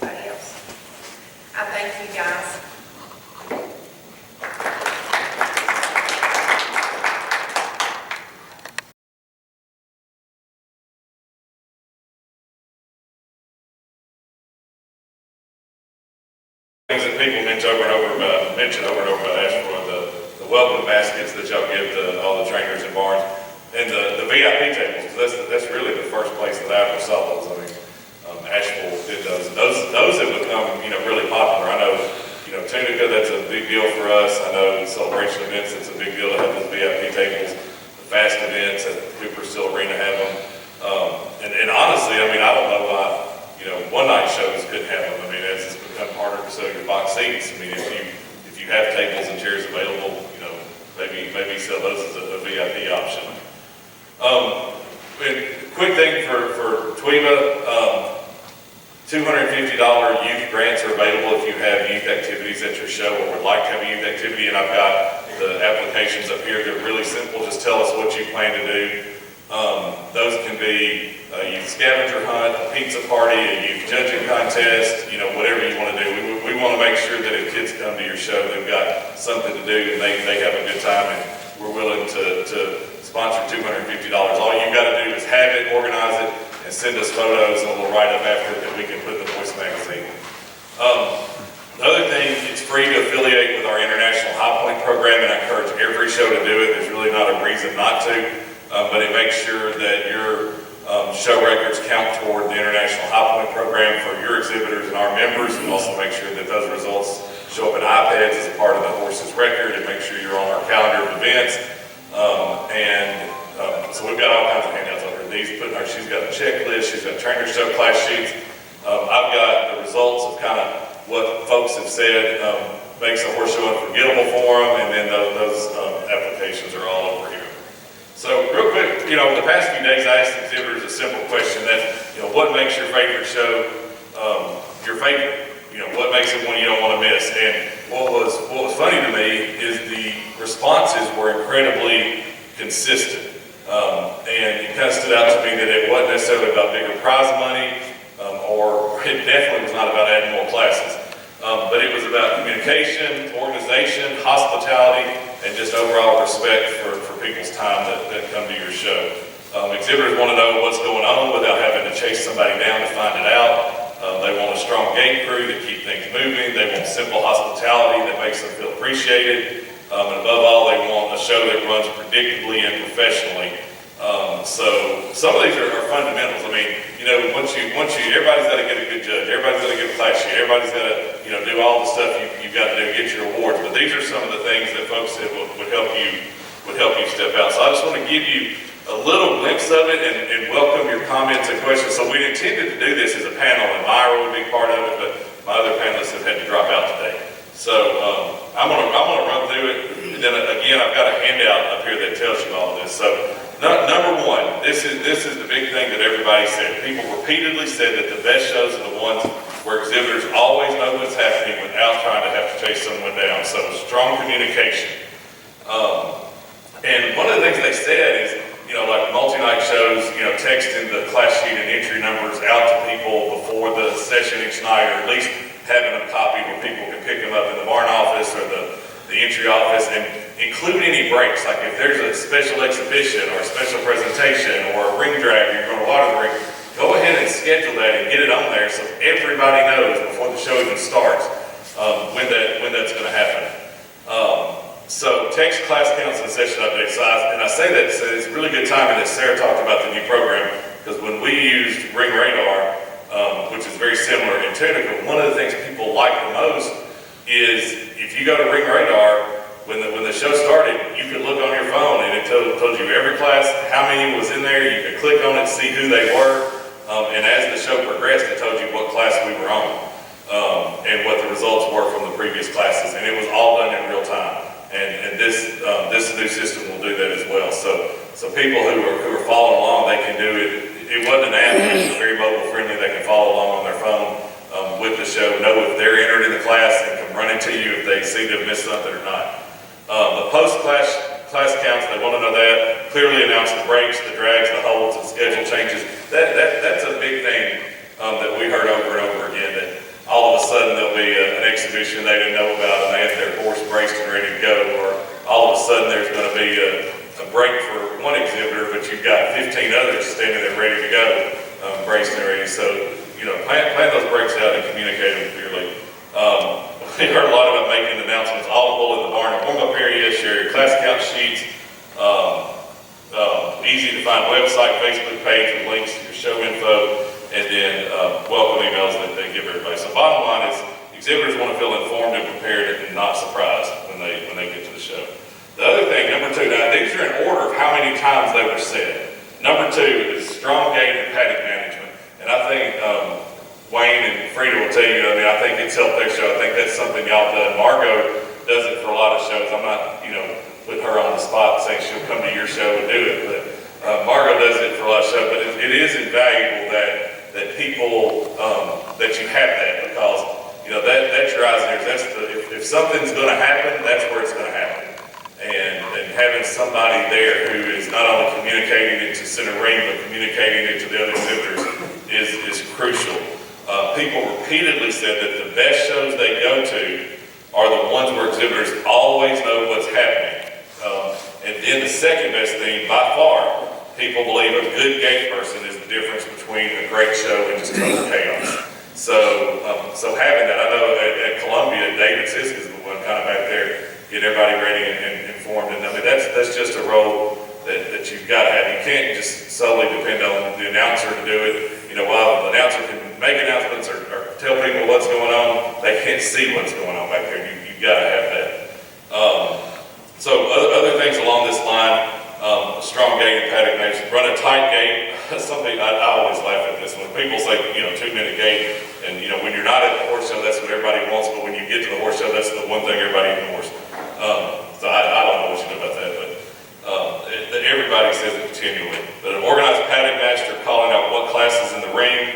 Anybody else? I thank you guys. Things that people mention over and over about Asheville, the welcome baskets that y'all give to all the trainers and barns, and the VIP tables. That's really the first place that I ever saw those. I mean, Asheville did those. Those have become really popular. I know Tunica, that's a big deal for us. I know celebration events, it's a big deal to have those VIP tables. The fast events at Cooper Steel Arena have them. And honestly, I mean, I don't know why one night shows couldn't have them. I mean, it's become harder to sell your box seats. I mean, if you have tables and chairs available, maybe sell those as a VIP option. And quick thing for TWEVA, $250 youth grants are available if you have youth activities at your show or would like to have a youth activity. And I've got the applications up here. They're really simple. Just tell us what you plan to do. Those can be a youth scavenger hunt, a pizza party, a youth judging contest, whatever you want to do. We want to make sure that if kids come to your show, they've got something to do and they have a good time, and we're willing to sponsor $250. All you got to do is have it, organize it, and send us photos, and we'll write up after that we can put in the Voice magazine. The other thing, it's free to affiliate with our International High Point program, and I encourage every show to do it. There's really not a reason not to, but it makes sure that your show records count toward the International High Point program for your exhibitors and our members, and also make sure that those results show up in iPads as a part of the horse's record, and make sure you're on our calendar of events. So we've got all kinds of handouts over these. She's got a checklist, she's got trainer show class sheets. I've got the results of kind of what folks have said makes a horse show unforgettable for them, and then those applications are all over here. So real quick, the past few days I asked exhibitors a simple question that, what makes your favorite show your favorite? What makes it one you don't want to miss? And what was funny to me is the responses were incredibly consistent. And it kind of stood out to me that it wasn't necessarily about bigger prize money, or it definitely was not about adding more classes. But it was about communication, organization, hospitality, and just overall respect for people's time that come to your show. Exhibitors want to know what's going on without having to chase somebody down to find it out. They want a strong gate crew to keep things moving. They want simple hospitality that makes them feel appreciated. And above all, they want a show that runs predictably and professionally. So some of these are fundamentals. I mean, everybody's got to get a good judge. Everybody's got to get a class sheet. Everybody's got to, do all the stuff you've got to do to get your awards. But these are some of the things that folks said would help you step out. So I just want to give you a little glimpse of it and welcome your comments and questions. So we intended to do this as a panel, and Myra would be part of it, but my other panelists have had to drop out today. So I'm gonna run through it, and then again I've got a handout up here that tells you all of this. So number one, this is the big thing that everybody said. People repeatedly said that the best shows are the ones where exhibitors always know what's happening without trying to have to chase someone down. So strong communication. And one of the things they said is, like multi-night shows, texting the class sheet and entry numbers out to people before the session each night, or at least having a copy where people can pick them up in the barn office or the entry office, and include any breaks. Like if there's a special exhibition or a special presentation or a ring drag, you're going to water the ring, go ahead and schedule that and get it on there so everybody knows before the show even starts when that's going to happen. So text class counts and session updates. I say that so it's really good timing that Sarah talked about the new program. because when we used Ring Radar, which is very similar in technical, one of the things people like the most is if you go to Ring Radar, when the show started, you could look on your phone and it told you every class, how many was in there, you could click on it, see who they were, and as the show progressed, it told you what class we were on, and what the results were from the previous classes, and it was all done in real time. And this new system will do that as well. So people who are following along, they can do it. It wasn't an app, it's very mobile friendly, they can follow along on their phone with the show, know if they're entered in the class and come running to you if they see they've missed something or not. The post-class counts, they want to know that. Clearly announce the breaks, the drags, the holds, the schedule changes. That's a big thing that we heard over and over again, that all of a sudden there'll be an exhibition they didn't know about and they have their horse braced and ready to go, or all of a sudden there's going to be a break for one exhibitor, but you've got 15 others standing there ready to go, braced and ready. So, plan those breaks out and communicate them clearly. We heard a lot about making announcements audible in the barn and warm-up area, share your class count sheets, easy to find website, Facebook page with links to your show info, and then welcome emails that they give everybody. So bottom line is, exhibitors want to feel informed and prepared and not surprised when they get to the show. The other thing, number 2, now these are in order of how many times they were said. Number 2 is strong gate and paddock management. And I think Wayne and Frida will tell you, I think it's helped their show. I think that's something y'all done. Margot does it for a lot of shows. I'm not, putting her on the spot saying she'll come to your show and do it, but Margot does it for a lot of shows. But it is invaluable that people, that you have that, because, that's your eyes and ears. If something's going to happen, that's where it's going to happen. And having somebody there who is not only communicating it to center ring, but communicating it to the other exhibitors is crucial. People repeatedly said that the best shows they go to are the ones where exhibitors always know what's happening. And then the second best thing, by far, people believe a good gate person is the difference between a great show and just total chaos. So having that, I know at Columbia, David Sisk is the one kind of back there, getting everybody ready and informed. And that's just a role that you've got to have. You can't just solely depend on the announcer to do it. While the announcer can make announcements or tell people what's going on, they can't see what's going on back there. You've got to have that. So other things along this line, a strong gate and paddock management, run a tight gate. Something I always laugh at this when people say, 2-minute gate, and when you're not at the horse show, that's what everybody wants, but when you get to the horse show, that's the one thing everybody ignores. So I don't know what you do about that, but everybody says it continually. But an organized paddock master calling out what class is in the ring,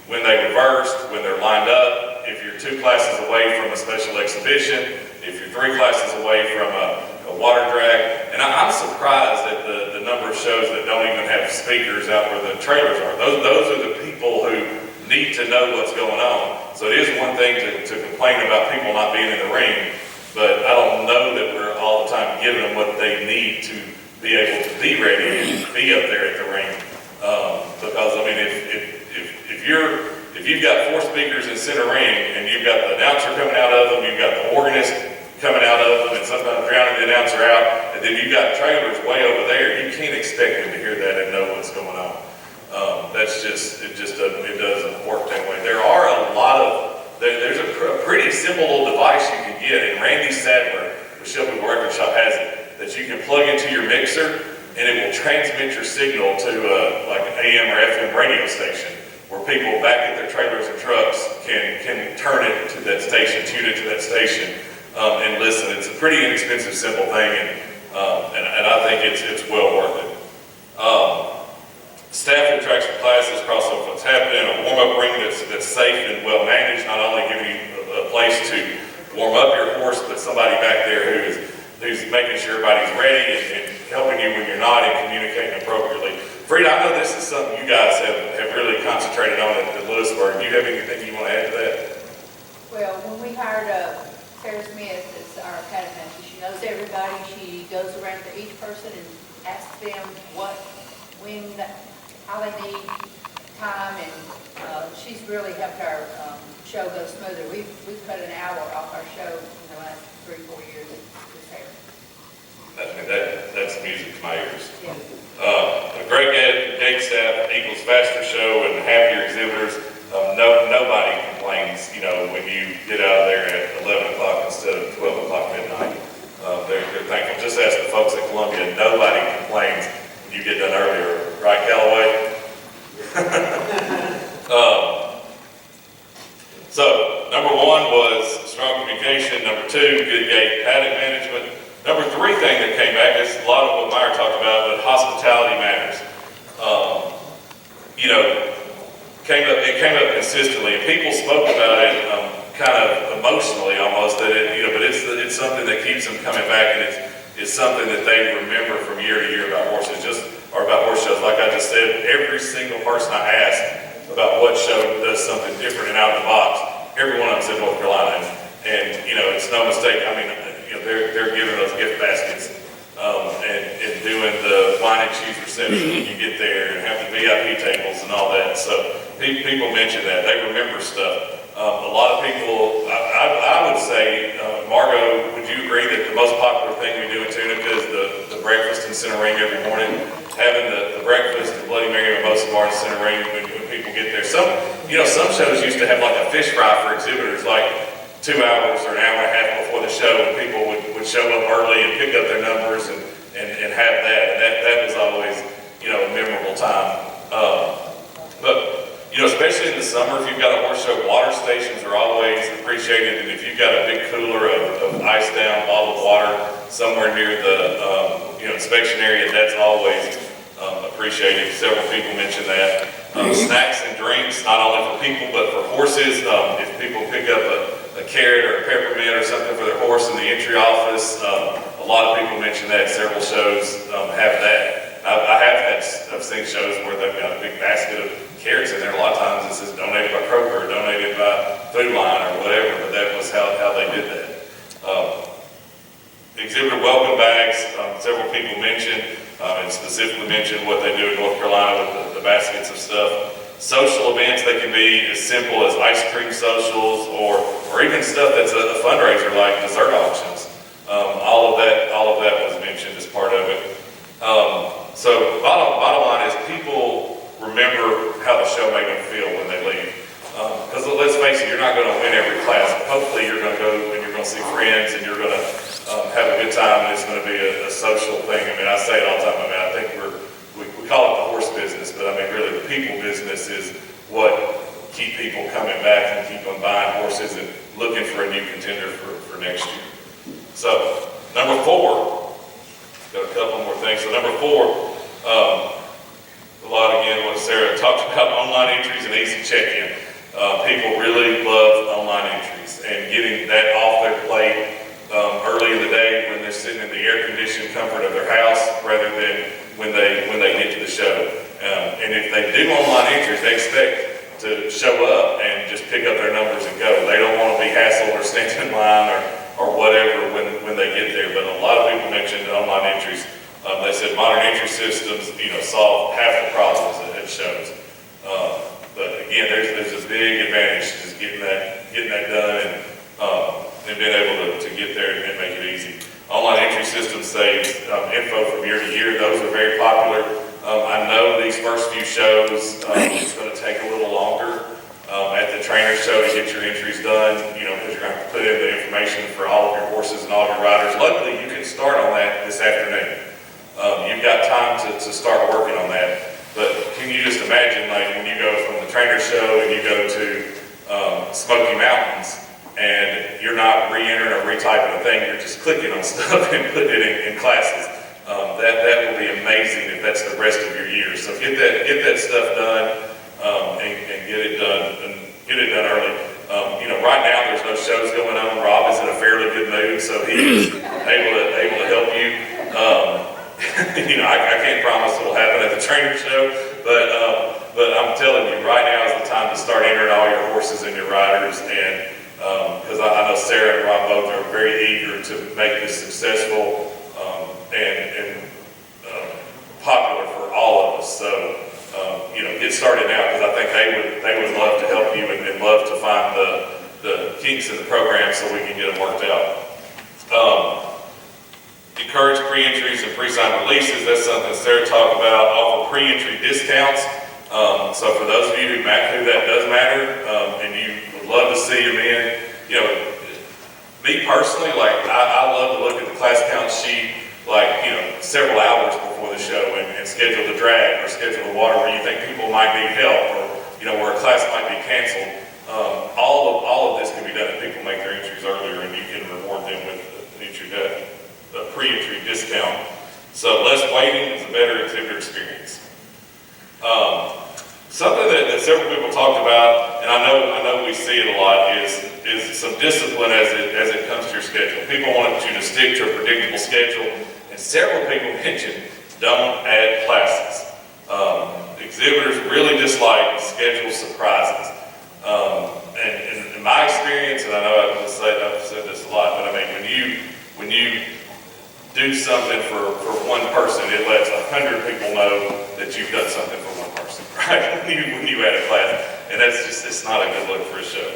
when they reversed, when they're lined up, if you're 2 classes away from a special exhibition, if you're 3 classes away from a water drag. And I'm surprised at the number of shows that don't even have speakers out where the trailers are. Those are the people who need to know what's going on. So it is one thing to complain about people not being in the ring, but I don't know that we're all the time giving them what they need to be able to be ready and be up there at the ring. Because if you've got 4 speakers in center ring and you've got the announcer coming out of them, you've got the organist coming out of them, and sometimes drowning the announcer out, and then you've got trailers way over there, you can't expect them to hear that and know what's going on. It doesn't work that way. There are there's a pretty simple little device you can get, and Randy Sadler with Shelby Record Shop has it, that you can plug into your mixer, and it will transmit your signal to like an AM or FM radio station, where people back at their trailers and trucks can turn it to that station, tune it to that station, and listen. It's a pretty inexpensive, simple thing, and I think it's well worth it. Staff who tracks the classes, cross over what's happening, a warm-up ring that's safe and well managed, not only giving you a place to warm up your horse, but somebody back there who's making sure everybody's ready and helping you when you're not and communicating appropriately. Frida, I know this is something you guys have really concentrated on at Lewisburg. Do you have anything you want to add to that? Well, when we hired Sarah Smith as our paddock master, she knows everybody. She goes around to each person and asks them how they need time, and she's really helped our show go smoother. We've cut an hour off our show in the last 3-4 years with Sarah. That's music to my ears. Yeah. A great gate staff, equals faster show and happier exhibitors. Nobody complains, you know, when you get out of there at 11 o'clock instead of 12 o'clock midnight. They're thankful. Just ask the folks at Columbia, nobody complains when you get done earlier. Right, Callaway? So, number one was strong communication. Number two, good gate paddock management. Number three thing that came back is a lot of what Meyer talked about, but hospitality matters. You know, it came up consistently, and people spoke about it kind of emotionally almost, that it, you know, but it's something that keeps them coming back, and it's something that they remember from year to year about horses, or about horse shows. Like I just said, every single person I asked about what show does something different and out of the box, every one of them said North Carolina, and you know, it's no mistake. I mean, you know, they're giving those gift baskets and doing the wine and cheese reception when you get there, and have the VIP tables and all that. So people mention that they remember stuff. A lot of people, I would say, Margo, would you agree that the most popular thing we do in Tunica is the breakfast in Center Ring every morning? Having the breakfast, the Bloody Mary, and most of our Center Ring when people get there. Some shows used to have like a fish fry for exhibitors, like 2 hours or an hour and a half before the show, and people would show up early and pick up their numbers and have that. And that was always, you know, a memorable time. But you know, especially in the summer, if you've got a horse show, water stations are always appreciated. And if you've got a big cooler of ice down bottled water somewhere near the inspection area, that's always appreciated. Several people mentioned that. Snacks and drinks, not only for people but for horses. If people pick up a carrot or a peppermint or something for their horse in the entry office, a lot of people mention that. Several shows have that. I've seen shows where they've got a big basket of carrots in there. A lot of times it says donated by Kroger, or donated by Food Line, or whatever, but that was how they did that. Exhibitor welcome bags, several people mentioned, and specifically mentioned what they do in North Carolina with the baskets of stuff. Social events, they can be as simple as ice cream socials, or even stuff that's a fundraiser like dessert auctions. All of that was mentioned as part of it. So bottom line is, people remember how the show made them feel when they leave. Because let's face it, you're not going to win every class, but hopefully you're going to go and you're going to see friends, and you're going to have a good time, and it's going to be a social thing. I mean, I say it all the time. I mean, I think we call it the horse business, but I mean, really the people business is what keep people coming back and keep them buying horses and looking for a new contender for next year. So, number 4. Got a couple more things. So number 4, a lot again what Sarah talked about, online entries and easy check-in. People really love online entries and getting that off their plate early in the day when they're sitting in the air-conditioned comfort of their house, rather than when they get to the show. And if they do online entries, they expect to show up and just pick up their numbers and go. They don't want to be hassled or stand in line or whatever when they get there. But a lot of people mentioned online entries. They said modern entry systems, solve half the problems at shows. But again, there's a big advantage to just getting that done and being able to get there and make it easy. Online entry systems saves info from year to year. Those are very popular. I know these first few shows, it's going to take a little longer at the trainer show to get your entries done, because you're going to have to put in the information for all of your horses and all of your riders. Luckily, you can start on that this afternoon. You've got time to start working on that. But can you just imagine, like, when you go from the trainer show and you go to Smoky Mountains, and you're not re-entering or retyping a thing, you're just clicking on stuff and putting it in classes. That will be amazing if that's the rest of your year. So get that stuff done and get it done early. Right now there's no shows going on. Rob is in a fairly good mood, so he's able to help you. I can't promise it'll happen at the trainer show, but I'm telling you, right now is the time to start entering all your horses and your riders, and because I know Sarah and Rob both are very eager to make this successful and popular for all of us. So get started now, because I think they would love to help you and love to find the kinks in the program so we can get them worked out. Encourage pre-entries and pre-signed releases. That's something Sarah talked about. Offer pre-entry discounts. So for those of you who that does matter, and you would love to see them in, you know, me personally, like, I love to look at the class count sheet, like, you know, several hours before the show and schedule the drag or schedule the water where you think people might need help or, you know, where a class might be canceled. All of this can be done if people make their entries earlier, and you can reward them with a pre-entry discount. So less waiting is a better exhibitor experience. Something that several people talked about, and I know we see it a lot, is some discipline as it comes to your schedule. People want you to stick to a predictable schedule, and several people mentioned don't add classes. Exhibitors really dislike schedule surprises. And in my experience, and I know I've said this a lot, but I mean, when you do something for one person, it lets 100 people know that you've done something for one person, right? when you add a class, and that's just, it's not a good look for a show.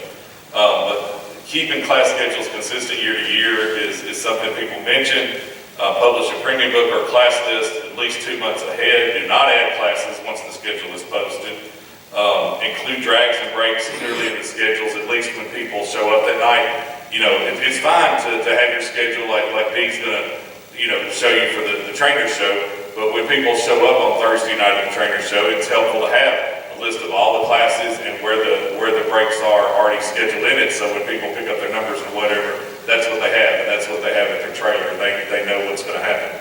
But keeping class schedules consistent year to year is something people mention. Publish a premium book or class list at least 2 months ahead. Do not add classes once the schedule is posted. Include drags and breaks clearly in the schedules, at least when people show up that night. You know, it's fine to have your schedule like Dee's gonna, you know, show you for the trainer show, but when people show up on Thursday night at the trainer show, it's helpful to have a list of all the classes and where the breaks are already scheduled in it, so when people pick up their numbers or whatever, that's what they have, and that's what they have at their trailer. They know what's gonna happen.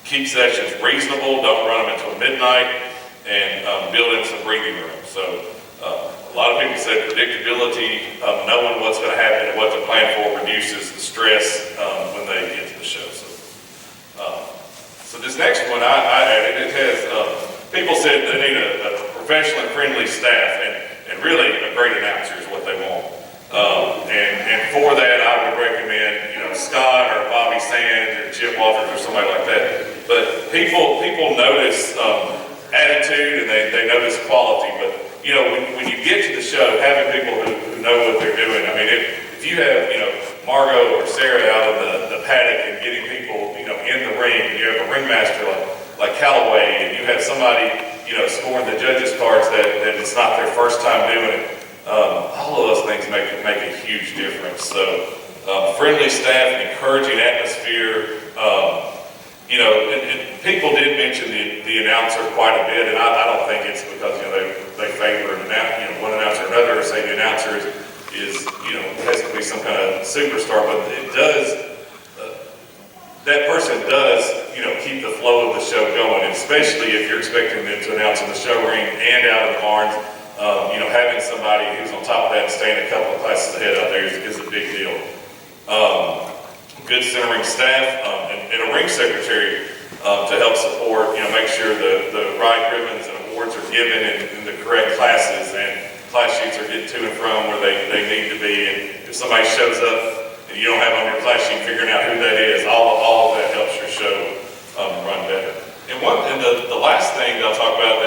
Keep sessions reasonable, don't run them until midnight, and build in some breathing room. So a lot of people said predictability, knowing what's going to happen and what to plan for reduces the stress when they get to the show. So this next one I added, it has, people said they need a professional and friendly staff, and really a great announcer is what they want. And for that, I would recommend, you know, Scott or Bobby Sands or Chip Walters or somebody like that. But people notice attitude and they notice quality, but you know, when you get to the show, having people who know what they're doing, I mean, if you have, you know, Margot or Sarah out in the paddock and getting people, you know, in the ring, and you have a ringmaster like Callaway, and you have somebody, you know, scoring the judges' cards that it's not their first time doing it, all of those things make a huge difference. So friendly staff and encouraging atmosphere. You know, and people did mention the announcer quite a bit, and I don't think it's because, you know, they favor an announcer, you know, one announcer or another, or say the announcer is you know, has to be some kind of superstar, but it does, that person does, you know, keep the flow of the show going, and especially if you're expecting them to announce in the show ring and out in the barns. You know, having somebody who's on top of that and staying a couple of classes ahead out there is a big deal. Good centering staff and a ring secretary to help support, you know, make sure the right ribbons and awards are given in the correct classes, and class sheets are getting to and from where they need to be. And if somebody shows up and you don't have on your class sheet figuring out who that is, all of that helps your show run better. And the last thing that I'll talk about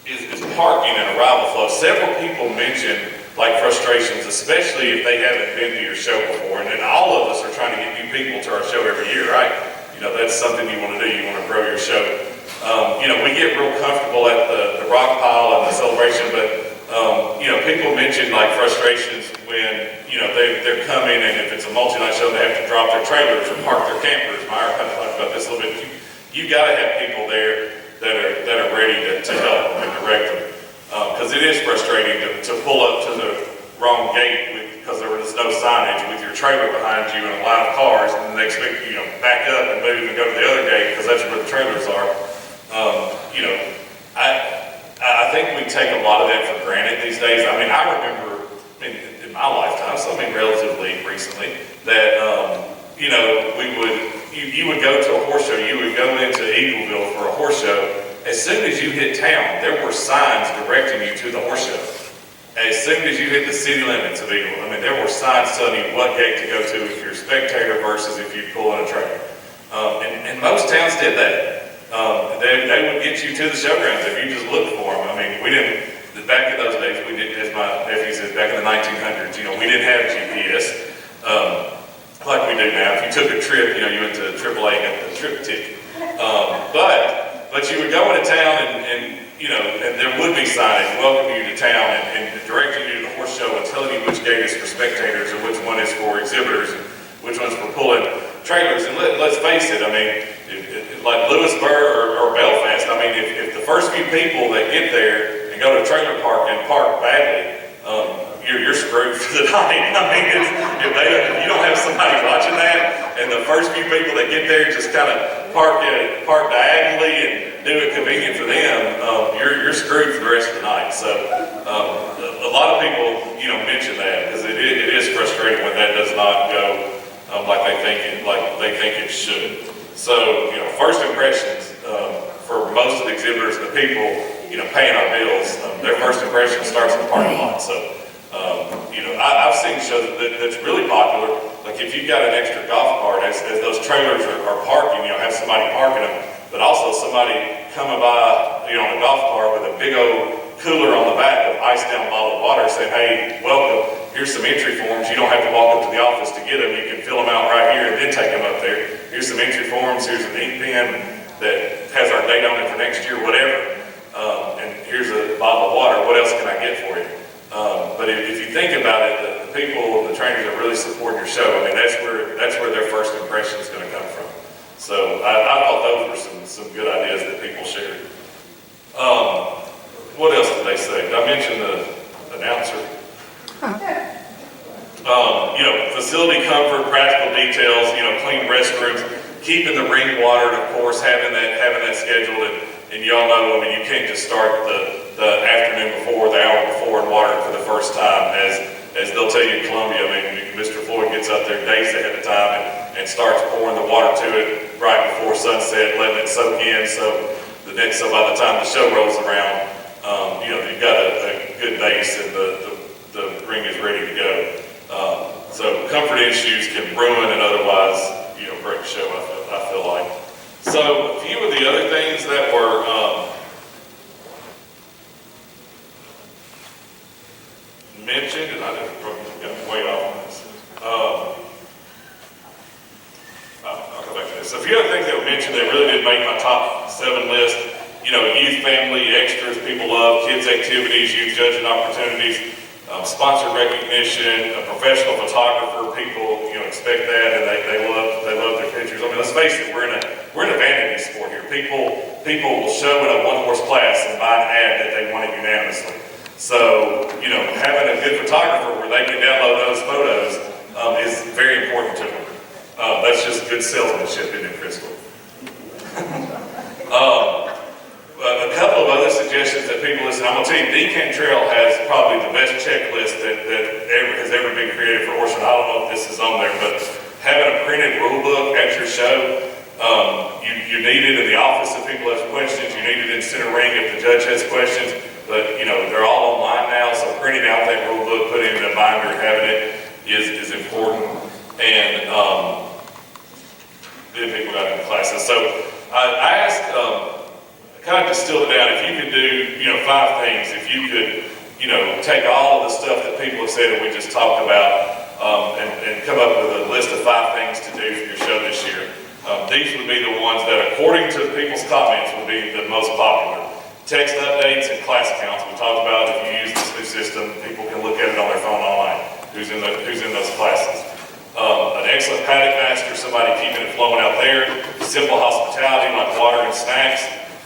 is parking and arrival flow. Several people mentioned like frustrations, especially if they haven't been to your show before. And then all of us are trying to get new people to our show every year, right? You know, that's something you want to do. You want to grow your show. You know, we get real comfortable at the rock pile and the celebration, but you know, people mention like frustrations when, you know, they're coming, and if it's a multi-night show, they have to drop their trailers or park their campers. Myra kind of talked about this a little bit. You got to have people there that are ready to help and direct them. Because it is frustrating to pull up to the wrong gate because there was no signage with your trailer behind you and a line of cars, and they expect you to back up and move and go to the other gate because that's where the trailers are. You know, I think we take a lot of that for granted these days. I mean, I remember in my lifetime, so I mean relatively recently, that you know, you would go to a horse show, you would go into Eagleville for a horse show. As soon as you hit town, there were signs directing you to the horse show. As soon as you hit the city limits of Eagle, I mean, there were signs telling you what gate to go to if you're a spectator versus if you pull in a trailer. And most towns did that. They would get you to the showgrounds if you just looked for them. I mean, we didn't, back in those days, we didn't, as my nephew said, back in the 1900s, you know, we didn't have GPS like we do now. If you took a trip, you know, you went to AAA and got the trip ticket. But but you would go into town and there would be signage welcoming you to town and directing you to the horse show and telling you which gate is for spectators and which one is for exhibitors and which one's for pulling trailers. And let's face it, I mean, like Lewisburg or Belfast, I mean, if the first few people that get there and go to a trailer park and park badly, you're screwed for the night. I mean, if you don't have somebody watching that, and the first few people that get there just kind of park diagonally and do it convenient for them, you're screwed for the rest of the night. So a lot of people, mention that because it is frustrating when that does not go like they think it should. So first impressions for most of the exhibitors and the people paying our bills, their first impression starts in the parking lot. So I've seen shows that's really popular. Like if you've got an extra golf cart, as those trailers are parking, have somebody parking them, but also somebody coming by, on a golf cart with a big old cooler on the back of iced down bottled water saying, hey, welcome, here's some entry forms. You don't have to walk up to the office to get them. You can fill them out right here and then take them up there. Here's some entry forms. Here's an ink pen that has our date on it for next year, whatever. And here's a bottle of water. What else can I get for you? But if you think about it, the people, the trainers that really support your show, I mean, that's where their first impression is going to come from. So I thought those were some good ideas that people shared. What else did they say? Did I mention the announcer? Facility comfort, practical details, clean restrooms, keeping the ring watered, of course, having that scheduled, and y'all know, I mean, you can't just start the afternoon before, the hour before, and water it for the first time, as they'll tell you in Columbia. I mean, Mr. Floyd gets up there days ahead of time and starts pouring the water to it right before sunset, letting it soak in, so by the time the show rolls around, you've got a good base and the ring is ready to go. So comfort issues can ruin and otherwise, break the show, I feel like. So a few of the other things that were mentioned, and I just got way off on this. I'll go back to this. So a few other things that were mentioned that really did make my top 7 list. Youth, family, extras, people love, kids activities, youth judging opportunities, sponsored recognition, a professional photographer, people, expect that, and they love their pictures. I mean, let's face it, we're in a vanity sport here. People will show in a one-horse class and buy an ad that they wanted unanimously. So, having a good photographer where they can download those photos is very important to them. That's just good salesmanship, isn't it, Crystal? A couple of other suggestions that people listen. I'm going to tell you, Decan Trail has probably the best checklist that has ever been created for horsemen. I don't know if this is on there, but having a printed rule book at your show, you need it in the office if people have questions. You need it in center ring if the judge has questions. But they're all online now, so printing out that rule book, putting it in a binder, having it is important. And then people got into classes. So I asked. Kind of distill it down, if you could do, 5 things, if you could, take all of the stuff that people have said that we just talked about and come up with a list of 5 things to do for your show this year. These would be the ones that, according to people's comments, would be the most popular. Text updates and class accounts. We talked about if you use this new system, people can look at it on their phone online, who's in those classes. An excellent paddock master, somebody keeping it flowing out there. Simple hospitality like water and snacks.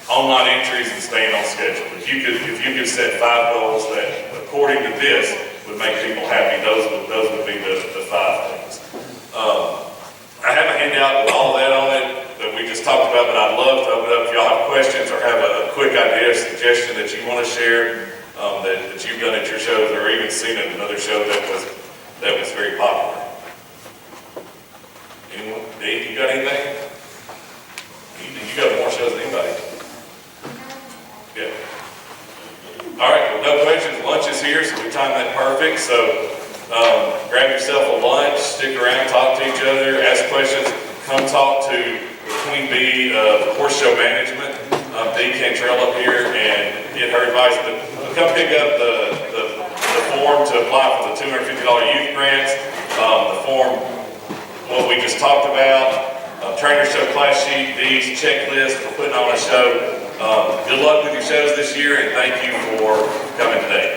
Online entries and staying on schedule. If you could set 5 goals that, according to this, would make people happy, those would be the 5 things. I have a handout with all of that on it that we just talked about, but I'd love to open it up if y'all have questions or have a quick idea, suggestion that you want to share that you've done at your shows or even seen at another show that was very popular. Anyone? Dave, you got anything? You got more shows than anybody. Yeah. All right, well, no questions. Lunch is here, so we timed that perfect. So grab yourself a lunch, stick around, talk to each other, ask questions. Come talk to the Queen Bee of Horse Show Management, Dee Cantrell up here, and get her advice. Come pick up the form to apply for the $250 youth grants, the form, what we just talked about, trainer show class sheet, Dee's checklist for putting on a show. Good luck with your shows this year, and thank you for coming today.